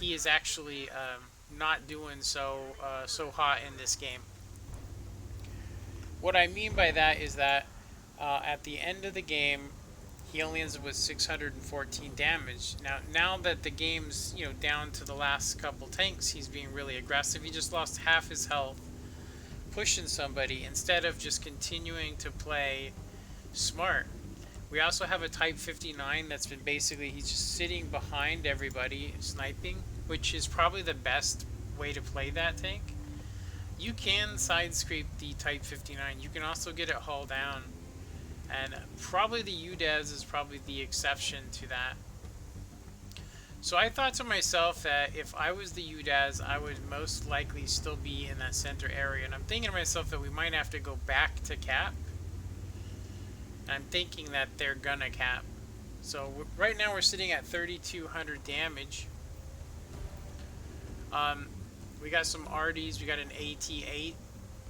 he is actually not doing so hot in this game. What I mean by that is that at the end of the game, he only ends up with 614 damage. Now that the game's, you know, down to the last couple tanks, he's being really aggressive. He just lost half his health pushing somebody instead of just continuing to play smart. We also have a Type 59 that's been basically, he's just sitting behind everybody sniping, which is probably the best way to play that tank. You can side scrape the Type 59. You can also get it hull down. And probably the UDES is probably the exception to that. So I thought to myself that if I was the UDES, I would most likely still be in that center area. And I'm thinking to myself that we might have to go back to cap. And I'm thinking that they're gonna cap. So right now we're sitting at 3,200 damage. We got some RDs. We got an AT8,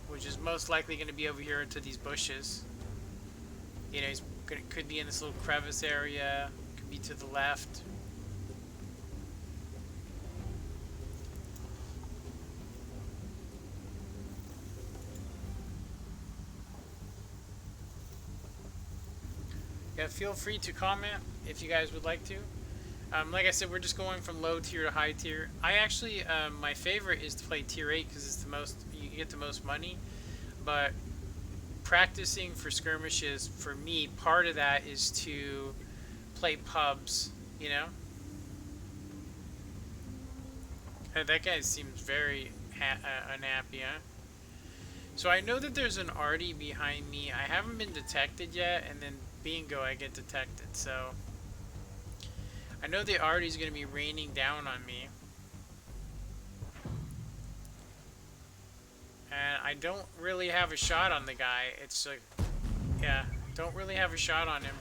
which is most likely going to be over here into these bushes. You know, could be in this little crevice area. Could be to the left. Yeah, feel free to comment if you guys would like to. Like I said, we're just going from low tier to high tier. I actually, my favorite is to play tier 8 because it's the most, you get the most money. But practicing for skirmishes, for me, part of that is to play pubs, you know? That guy seems very unhappy, huh? So I know that there's an arty behind me. I haven't been detected yet, and then bingo, I get detected, so I know the arty's going to be raining down on me. And I don't really have a shot on the guy. It's like, yeah, don't really have a shot on him.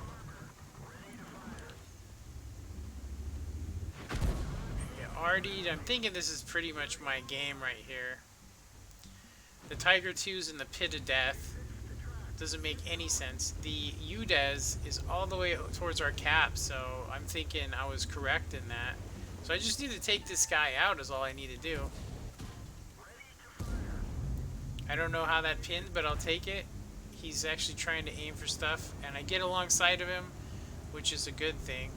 Yeah, arty, I'm thinking this is pretty much my game right here. The Tiger 2's in the pit of death. Doesn't make any sense. The UDES is all the way towards our cap, so I'm thinking I was correct in that. So I just need to take this guy out is all I need to do. I don't know how that pinned, but I'll take it. He's actually trying to aim for stuff, and I get alongside of him, which is a good thing.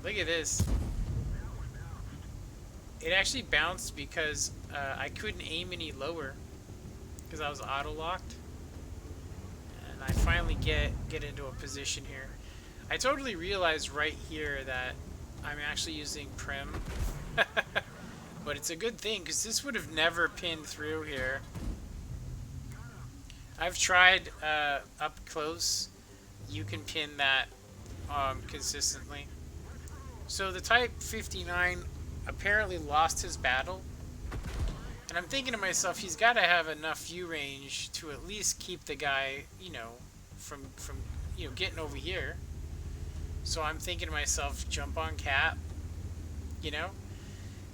Look at this. It actually bounced because I couldn't aim any lower because I was auto-locked. And I finally get into a position here. I totally realized right here that I'm actually using Prim. But it's a good thing because this would have never pinned through here. I've tried up close. You can pin that consistently. So the Type 59 apparently lost his battle. And I'm thinking to myself, he's got to have enough view range to at least keep the guy, from getting over here. So I'm thinking to myself, jump on Cap, you know?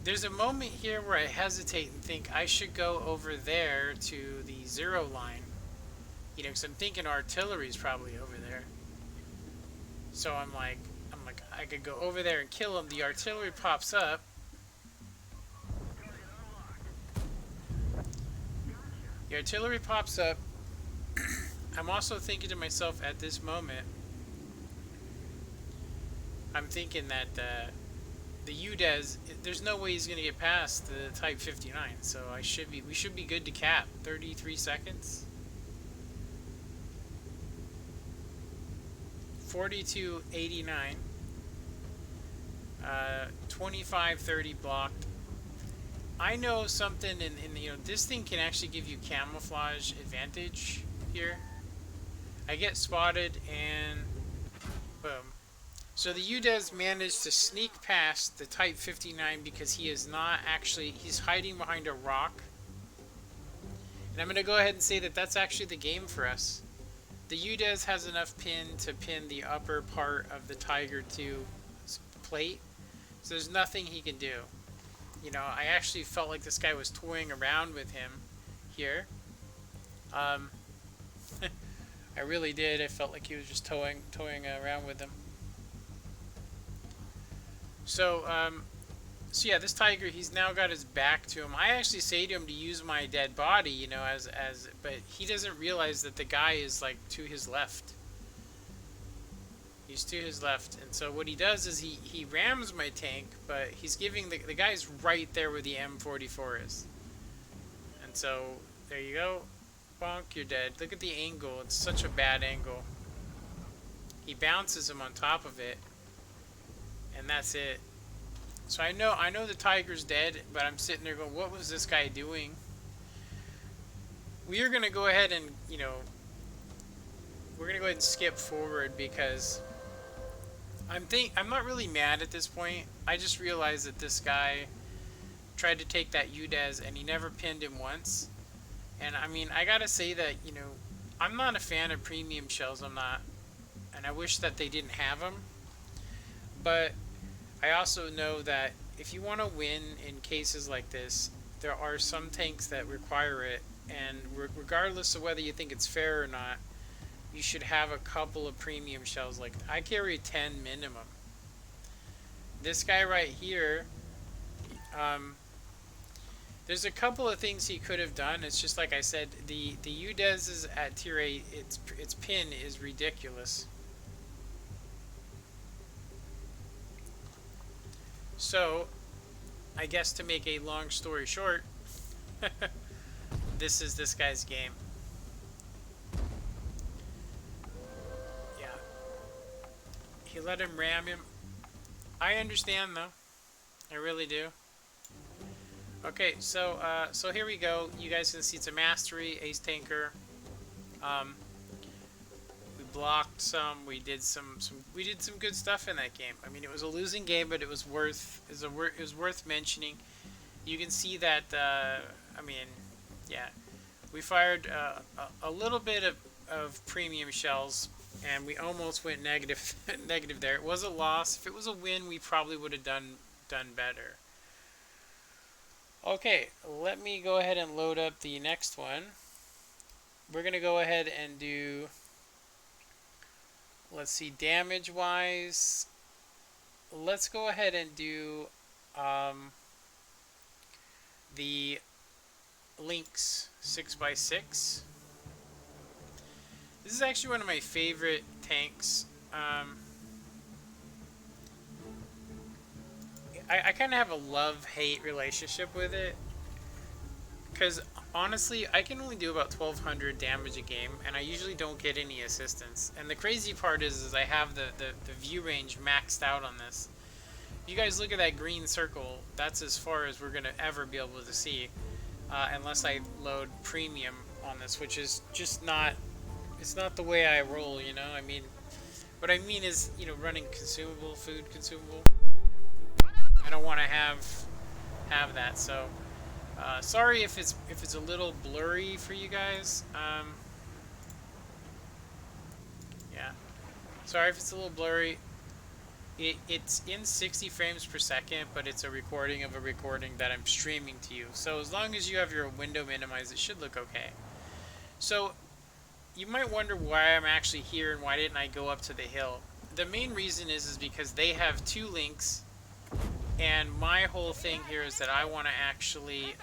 There's a moment here where I hesitate and think I should go over there to the 0 line. Because I'm thinking artillery's probably over there. So I'm like, I could go over there and kill him. The artillery pops up. The artillery pops up. I'm also thinking to myself at this moment, I'm thinking that the UDES, there's no way he's going to get past the Type 59. So we should be good to cap. 33 seconds. 42.89. 25.30 blocked. I know something in this thing can actually give you camouflage advantage here. I get spotted and boom. So the UDES managed to sneak past the Type 59 because he is not actually, he's hiding behind a rock. And I'm going to go ahead and say that that's actually the game for us. The UDES has enough pin to pin the upper part of the Tiger 2 plate. So there's nothing he can do. I actually felt like this guy was toying around with him here. I really did. I felt like he was just toying around with him. So yeah, this Tiger, he's now got his back to him. I actually say to him to use my dead body, but he doesn't realize that the guy is like to his left. He's to his left, and so what he does is he rams my tank, but he's giving the guy's right there where the M44 is. And so there you go, bonk, you're dead. Look at the angle; it's such a bad angle. He bounces him on top of it, and that's it. So I know the Tiger's dead, but I'm sitting there going, what was this guy doing? We are gonna go ahead and we're gonna go ahead and skip forward because I'm not really mad at this point. I just realized that this guy tried to take that UDES and he never pinned him once. And I mean, I gotta say that, I'm not a fan of premium shells, I'm not. And I wish that they didn't have them. But I also know that if you want to win in cases like this, there are some tanks that require it. And regardless of whether you think it's fair or not, you should have a couple of premium shells. Like, I carry 10 minimum. This guy right here, there's a couple of things he could have done. It's just like I said, the UDES is at tier 8, its pin is ridiculous. So, I guess to make a long story short, this is this guy's game. Yeah. He let him ram him. I understand though. I really do. Okay, so here we go. You guys can see it's a mastery, ace tanker. We blocked some. We did some good stuff in that game. I mean, it was a losing game, but it was worth mentioning. You can see that. I mean, yeah, we fired a little bit of premium shells, and we almost went negative negative there. It was a loss. If it was a win, we probably would have done better. Okay, let me go ahead and load up the next one. We're going to go ahead and do, let's see, damage-wise, let's go ahead and do the Lynx 6x6. This is actually one of my favorite tanks. I kind of have a love-hate relationship with it, because honestly, I can only do about 1200 damage a game, and I usually don't get any assistance. And the crazy part is I have the view range maxed out on this. If you guys look at that green circle, that's as far as we're going to ever be able to see, unless I load premium on this, which is just not, it's not the way I roll, you know? I mean, what I mean is, you know, running consumable, food consumable. I don't want to have that, so sorry if it's a little blurry for you guys. Yeah, sorry if it's a little blurry. It's in 60 frames per second, but it's a recording of a recording that I'm streaming to you. So as long as you have your window minimized, it should look okay. So you might wonder why I'm actually here and why didn't I go up to the hill. The main reason is because they have 2 links, and my whole thing here is that I want to actually,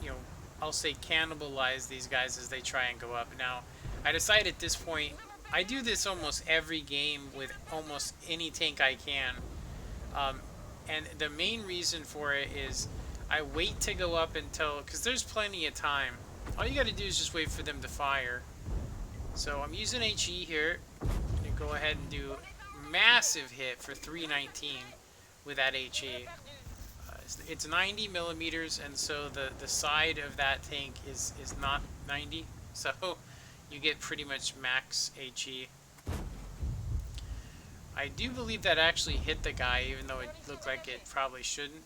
you know, I'll say cannibalize these guys as they try and go up. Now, I decide at this point, I do this almost every game with almost any tank I can. And the main reason for it is I wait to go up until, because there's plenty of time. All you got to do is just wait for them to fire. So I'm using HE here. I'm going to go ahead and do massive hit for 319 with that HE. It's 90 millimeters, and so the side of that tank is not 90, so you get pretty much max HE. I do believe that actually hit the guy, even though it looked like it probably shouldn't.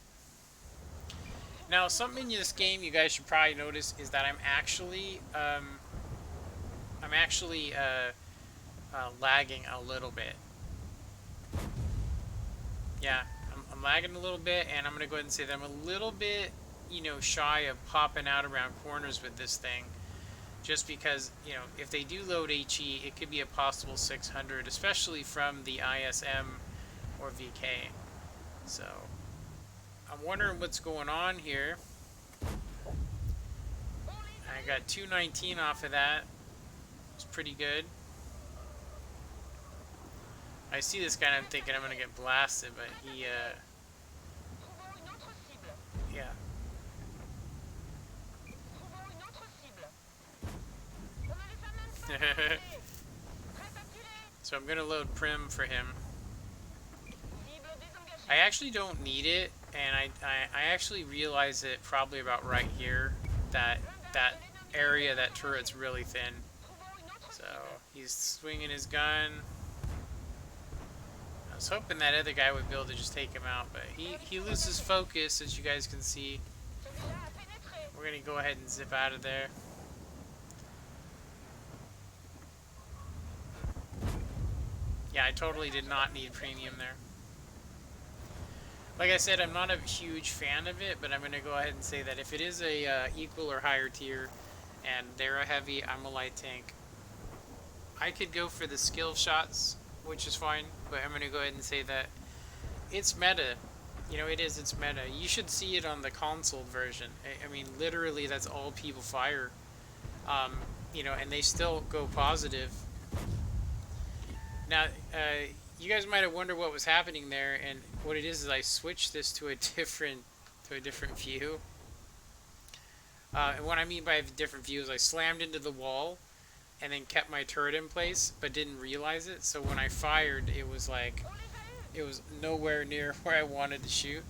Now, something in this game you guys should probably notice is that I'm actually lagging a little bit. Yeah, I'm lagging a little bit, and I'm going to go ahead and say that I'm a little bit, you know, shy of popping out around corners with this thing. Just because, you know, if they do load HE, it could be a possible 600, especially from the ISM or VK. So, I'm wondering what's going on here. I got 219 off of that. It's pretty good. I see this guy and I'm thinking I'm going to get blasted, but he, yeah. So I'm going to load Prim for him. I actually don't need it, and I actually realize it probably about right here, that area, that turret's really thin. So he's swinging his gun. I was hoping that other guy would be able to just take him out, but he loses focus, as you guys can see. We're going to go ahead and zip out of there. Yeah, I totally did not need premium there. Like I said, I'm not a huge fan of it, but I'm going to go ahead and say that if it is a equal or higher tier, and they're a heavy, I'm a light tank, I could go for the skill shots, which is fine, but I'm going to go ahead and say that it's meta. You know, it's meta. You should see it on the console version. I mean, literally, that's all people fire. You know, and they still go positive. Now, you guys might have wondered what was happening there, and what it is I switched this to a different view. And what I mean by a different view is I slammed into the wall and then kept my turret in place, but didn't realize it. So when I fired, it was like, it was nowhere near where I wanted to shoot.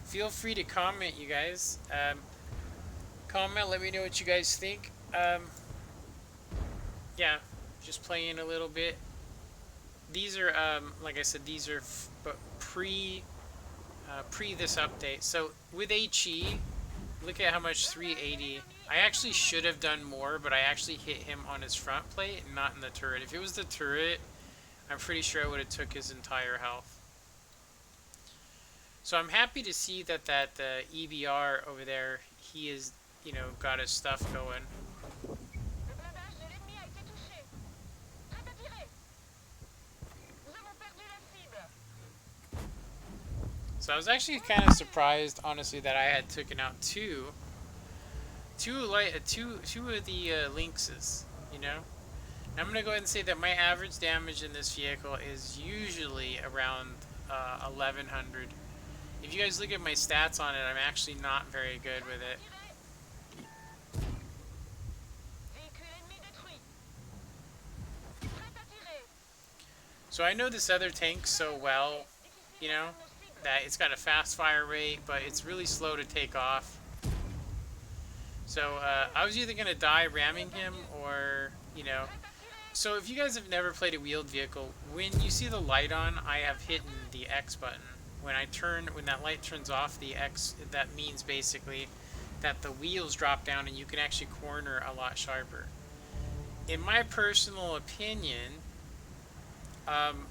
Feel free to comment, you guys. Comment, let me know what you guys think. Yeah, just playing a little bit. These are, like I said, these are pre this update. So with HE, look at how much 380. I actually should have done more, but I actually hit him on his front plate, not in the turret. If it was the turret, I'm pretty sure I would have took his entire health. So I'm happy to see that the EBR over there, he is, you know, got his stuff going. So I was actually kind of surprised, honestly, that I had taken out two of the Lynxes, you know. And I'm gonna go ahead and say that my average damage in this vehicle is usually around 1100. If you guys look at my stats on it, I'm actually not very good with it. So I know this other tank so well, you know, that it's got a fast fire rate, but it's really slow to take off. So I was either gonna die ramming him or, you know. So if you guys have never played a wheeled vehicle, when you see the light on, I have hidden the X button. When that light turns off, the X, that means basically that the wheels drop down and you can actually corner a lot sharper. In my personal opinion, um,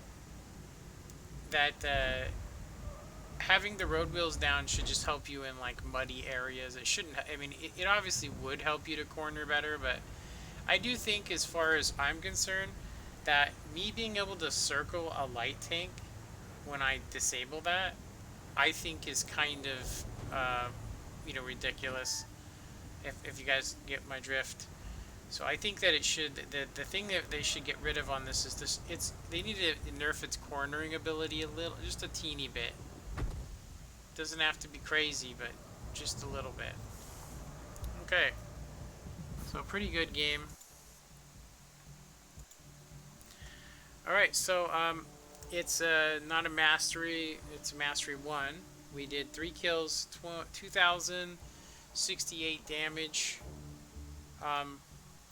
that having the road wheels down should just help you in like muddy areas. It shouldn't. I mean, it obviously would help you to corner better, but I do think, as far as I'm concerned, that me being able to circle a light tank when I disable that, I think is kind of, ridiculous. If you guys get my drift. So I think that it should, the thing that they should get rid of on this is this. They need to nerf its cornering ability a little, just a teeny bit. Doesn't have to be crazy, but just a little bit. Okay. So pretty good game. Alright, so it's not a mastery, it's a mastery 1. We did 3 kills, 2,068 damage.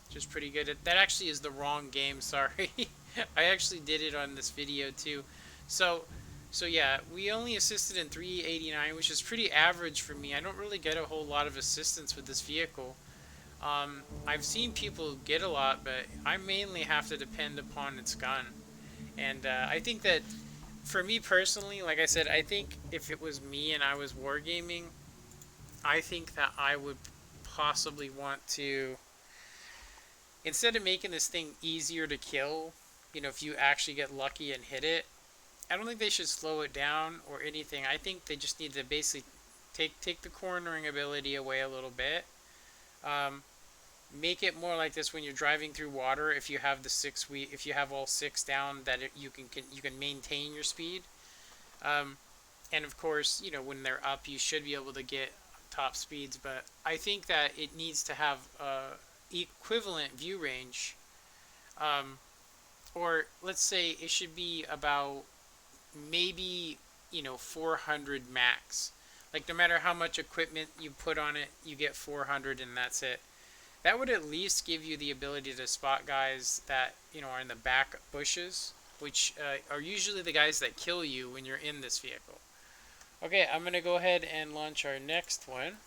Just pretty good. That actually is the wrong game, sorry. I actually did it on this video too. So yeah, we only assisted in 389, which is pretty average for me. I don't really get a whole lot of assistance with this vehicle. I've seen people get a lot, but I mainly have to depend upon its gun. And I think that, for me personally, like I said, I think if it was me and I was wargaming, I think that I would possibly want to, instead of making this thing easier to kill, if you actually get lucky and hit it, I don't think they should slow it down or anything. I think they just need to basically take the cornering ability away a little bit. Make it more like this when you're driving through water. If you have if you have all 6 down, that you can maintain your speed. And of course, when they're up, you should be able to get top speeds. But I think that it needs to have equivalent view range, or let's say it should be about maybe 400 max. Like, no matter how much equipment you put on it, you get 400 and that's it. That would at least give you the ability to spot guys that are in the back bushes, which are usually the guys that kill you when you're in this vehicle. Okay, I'm gonna go ahead and launch our next one.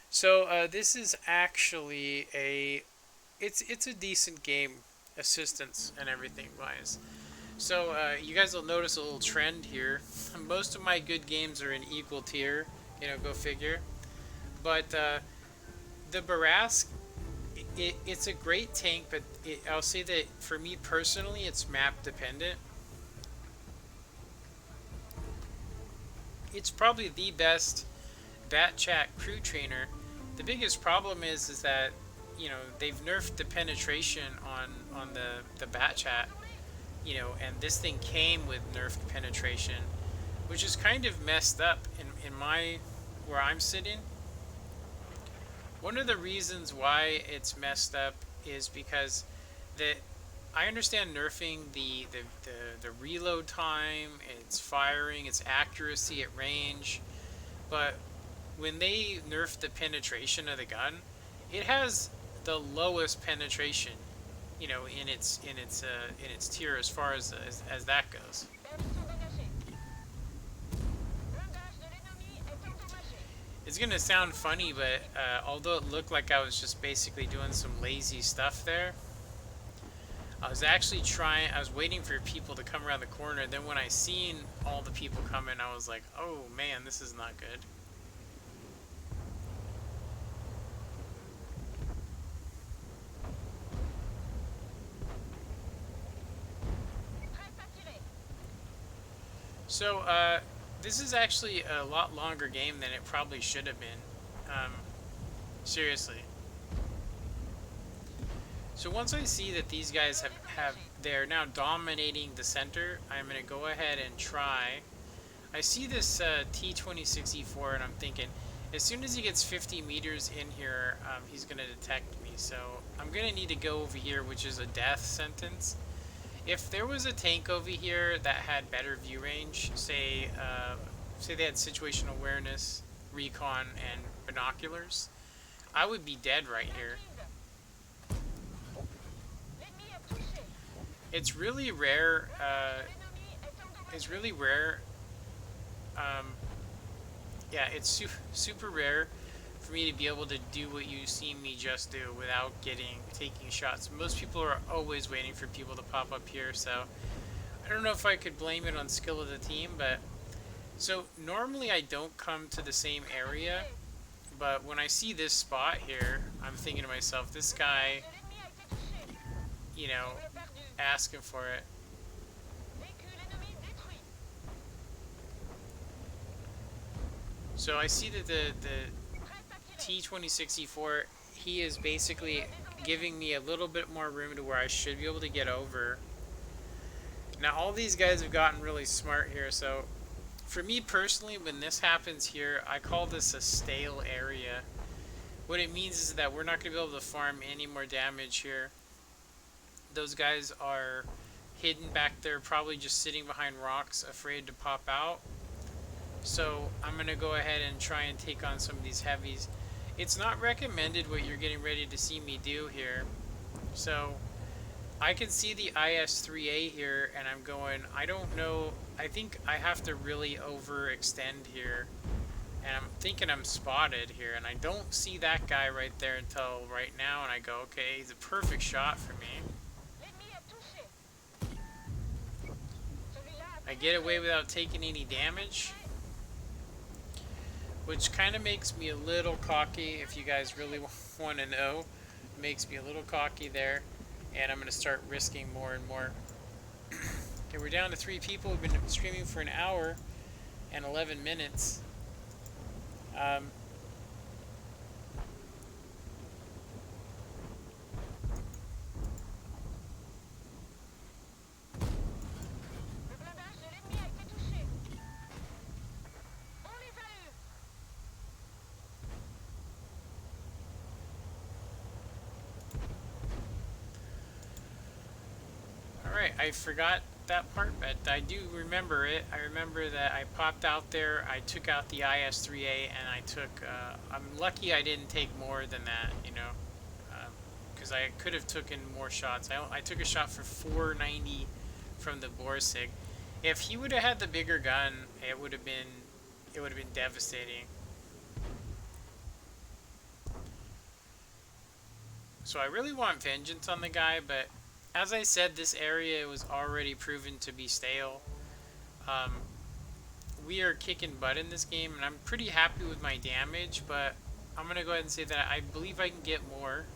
So this is actually it's a decent game, assistance and everything wise. So you guys will notice a little trend here. Most of my good games are in equal tier, go figure. But the Barask, it's a great tank, but I'll say that for me personally, it's map dependent. It's probably the best Bat Chat crew trainer. The biggest problem is that they've nerfed the penetration on the Bat Chat, and this thing came with nerfed penetration, which is kind of messed up in where I'm sitting. One of the reasons why it's messed up is because I understand nerfing the reload time, its firing, its accuracy at range, but when they nerf the penetration of the gun, it has the lowest penetration, in its tier as far as that goes. It's gonna sound funny, but although it looked like I was just basically doing some lazy stuff there, I was actually I was waiting for people to come around the corner, and then when I seen all the people coming, I was like, oh man, this is not good. So, this is actually a lot longer game than it probably should have been. Seriously. So once I see that these guys they're now dominating the center, I'm going to go ahead and try. I see this T-26E4 and I'm thinking, as soon as he gets 50 meters in here, he's going to detect me. So I'm going to need to go over here, which is a death sentence. If there was a tank over here that had better view range, say they had situational awareness, recon, and binoculars, I would be dead right here. It's really rare. It's really rare. Um, yeah, it's super rare for me to be able to do what you see me just do without taking shots. Most people are always waiting for people to pop up here, so I don't know if I could blame it on skill of the team, but so normally I don't come to the same area, but when I see this spot here, I'm thinking to myself, this guy, you know, asking for it. So I see that the T2064, he is basically giving me a little bit more room to where I should be able to get over. Now all these guys have gotten really smart here, so for me personally, when this happens here, I call this a stale area. What it means is that we're not going to be able to farm any more damage here. Those guys are hidden back there, probably just sitting behind rocks, afraid to pop out. So I'm going to go ahead and try and take on some of these heavies. It's not recommended what you're getting ready to see me do here. So I can see the IS-3A here, and I'm going, I don't know, I think I have to really overextend here. And I'm thinking I'm spotted here, and I don't see that guy right there until right now, and I go, okay, he's a perfect shot for me. I get away without taking any damage, which kind of makes me a little cocky, if you guys really want to know. It makes me a little cocky there, and I'm going to start risking more and more. Okay, we're down to 3 people. We've been streaming for an hour and 11 minutes. Alright, I forgot that part, but I do remember it. I remember that I popped out there, I took out the IS-3A, and I took, I'm lucky I didn't take more than that, you know, because I could have taken more shots. I took a shot for 490 from the Borsig. If he would have had the bigger gun, it would have been devastating. So I really want vengeance on the guy, but as I said, this area was already proven to be stale. We are kicking butt in this game, and I'm pretty happy with my damage, but I'm going to go ahead and say that I believe I can get more.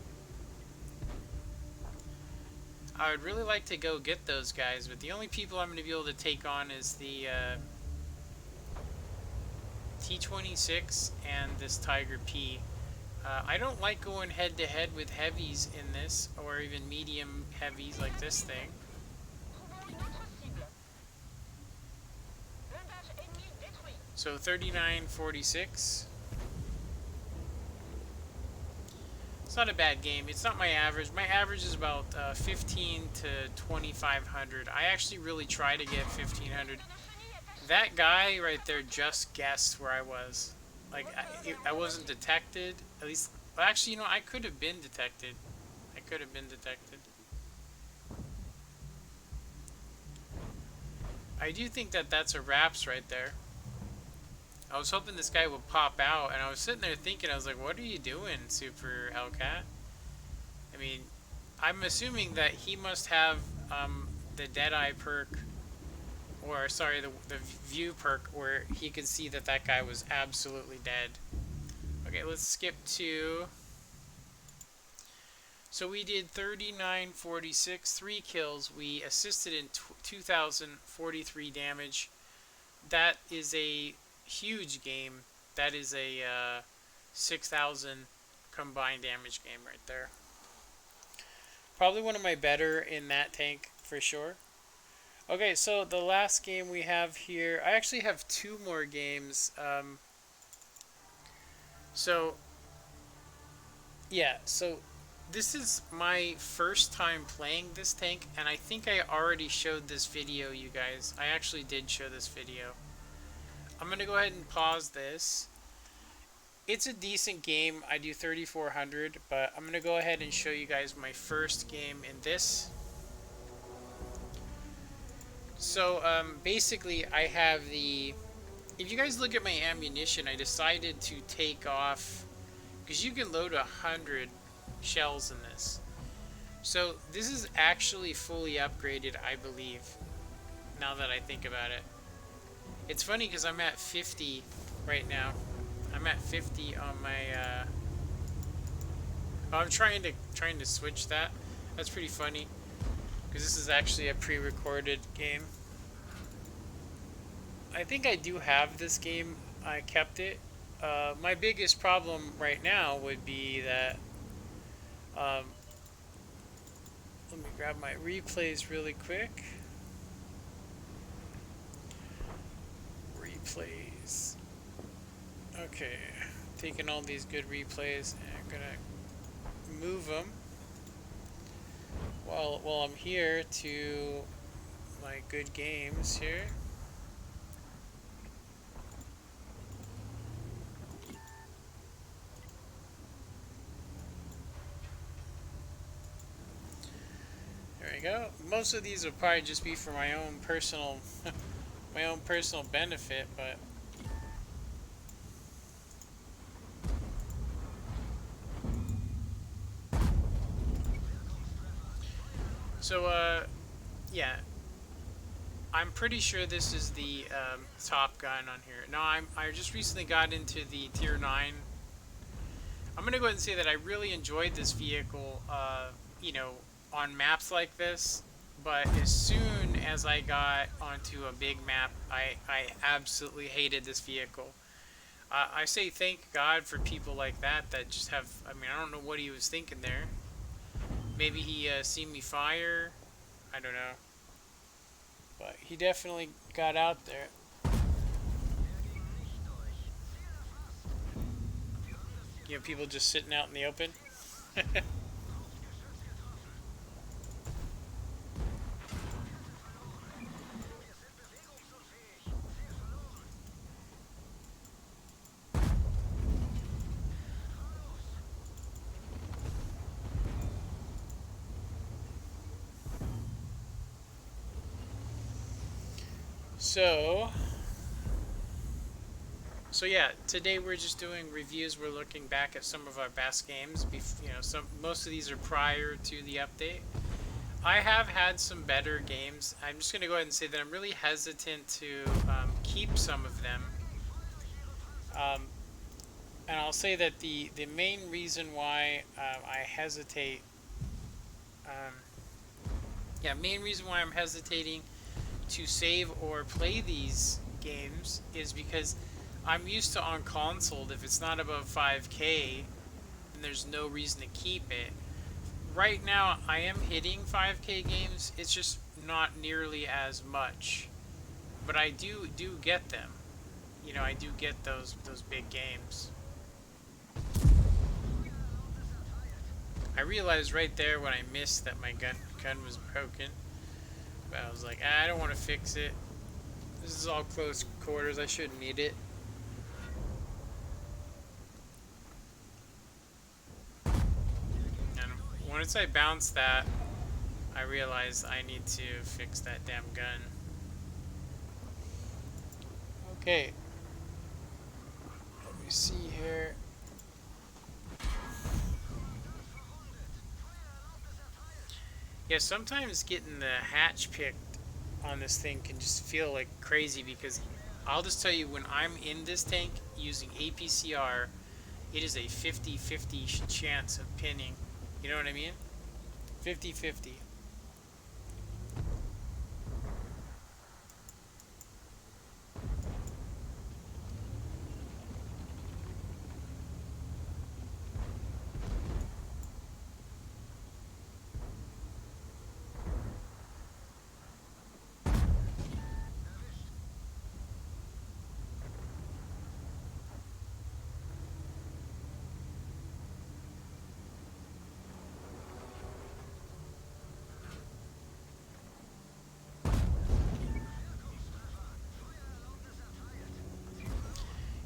I would really like to go get those guys, but the only people I'm going to be able to take on is the T26 and this Tiger P. I don't like going head to head with heavies in this, or even medium heavies like this thing. So 39.46. It's not a bad game. It's not my average. My average is about 15 to 2,500. I actually really try to get 1,500. That guy right there just guessed where I was. Like, I wasn't detected. At least, well, actually, you know, I could have been detected. I could have been detected. I do think that that's a wraps right there. I was hoping this guy would pop out, and I was sitting there thinking, I was like, what are you doing, Super Hellcat? I mean, I'm assuming that he must have the Deadeye perk, or sorry, the view perk, where he could see that that guy was absolutely dead. Okay, let's skip to... So we did 39.46, 3 kills. We assisted in 2,043 damage. That is a huge game. That is a 6,000 combined damage game right there. Probably one of my better in that tank for sure. Okay, so the last game we have here, I actually have 2 more games. So this is my first time playing this tank, and I think I already showed this video, you guys. I actually did show this video. I'm going to go ahead and pause this. It's a decent game. I do 3400, but I'm gonna go ahead and show you guys my first game in this. So basically, I have the. If you guys look at my ammunition, I decided to take off because you can load 100 shells in this. So this is actually fully upgraded, I believe. Now that I think about it, it's funny because I'm at 50 right now. I'm at 50 on my. I'm trying to switch that. That's pretty funny because this is actually a pre-recorded game. I think I do have this game. I kept it. My biggest problem right now would be that. Um, Let me grab my replays really quick. Replays. Okay, taking all these good replays and I'm gonna move them while I'm here to my good games here. There we go. Most of these will probably just be for my own personal my own personal benefit, but so yeah, I'm pretty sure this is the top gun on here. No, I just recently got into the tier 9. I'm gonna go ahead and say that I really enjoyed this vehicle, you know, on maps like this. But as soon as I got onto a big map, I absolutely hated this vehicle. I say thank God for people like that just have. I mean, I don't know what he was thinking there. Maybe he seen me fire. I don't know. But he definitely got out there. You know, people just sitting out in the open. So yeah, today we're just doing reviews. We're looking back at some of our best games. You know, most of these are prior to the update. I have had some better games. I'm just going to go ahead and say that I'm really hesitant to keep some of them. Um, and I'll say that the main reason why I hesitate, um, main reason why I'm hesitating to save or play these games is because I'm used to on console, if it's not above 5K, then there's no reason to keep it. Right now, I am hitting 5K games. It's just not nearly as much, but I do get them. You know, I do get those big games. I realized right there when I missed that my gun was broken, but I was like, I don't want to fix it. This is all close quarters. I shouldn't need it. And once I bounced that, I realized I need to fix that damn gun. Okay. Let me see here. Yeah, sometimes getting the hatch picked on this thing can just feel like crazy because I'll just tell you, when I'm in this tank using APCR, it is a 50-50 chance of pinning. You know what I mean? 50-50.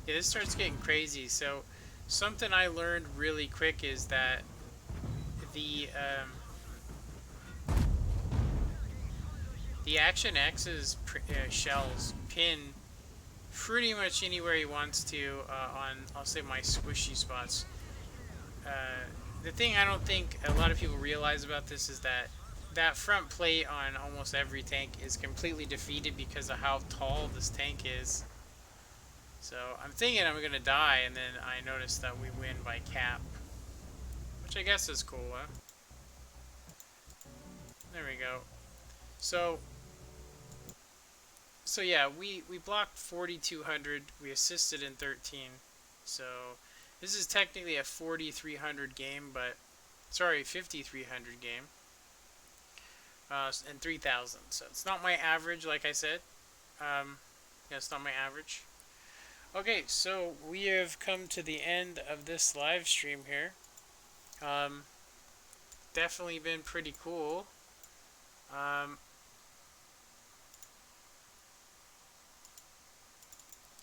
Yeah, this starts getting crazy. So Something I learned really quick is that the the Action X's shells pin pretty much anywhere he wants to on, I'll say, my squishy spots. The thing I don't think a lot of people realize about this is that that front plate on almost every tank is completely defeated because of how tall this tank is. So I'm thinking I'm gonna die, and then I notice that we win by cap, which I guess is cool, huh? There we go. So yeah, we blocked 4,200. We assisted in 13. So this is technically a 4,300 game, but sorry, 5,300 game. And 3,000. So it's not my average, like I said. Yeah, it's not my average. Okay, so we have come to the end of this live stream here. Um, Definitely been pretty cool.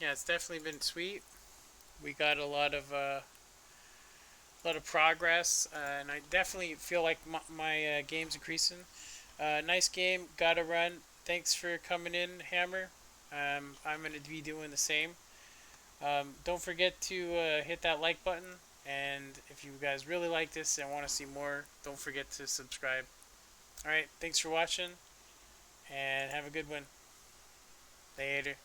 Yeah, it's definitely been sweet. We got a lot of progress, and I definitely feel like my game's increasing. Nice game. Gotta run. Thanks for coming in, Hammer. I'm gonna be doing the same. Don't forget to hit that like button, and if you guys really like this and want to see more, don't forget to subscribe. All right, thanks for watching, and have a good one. Later.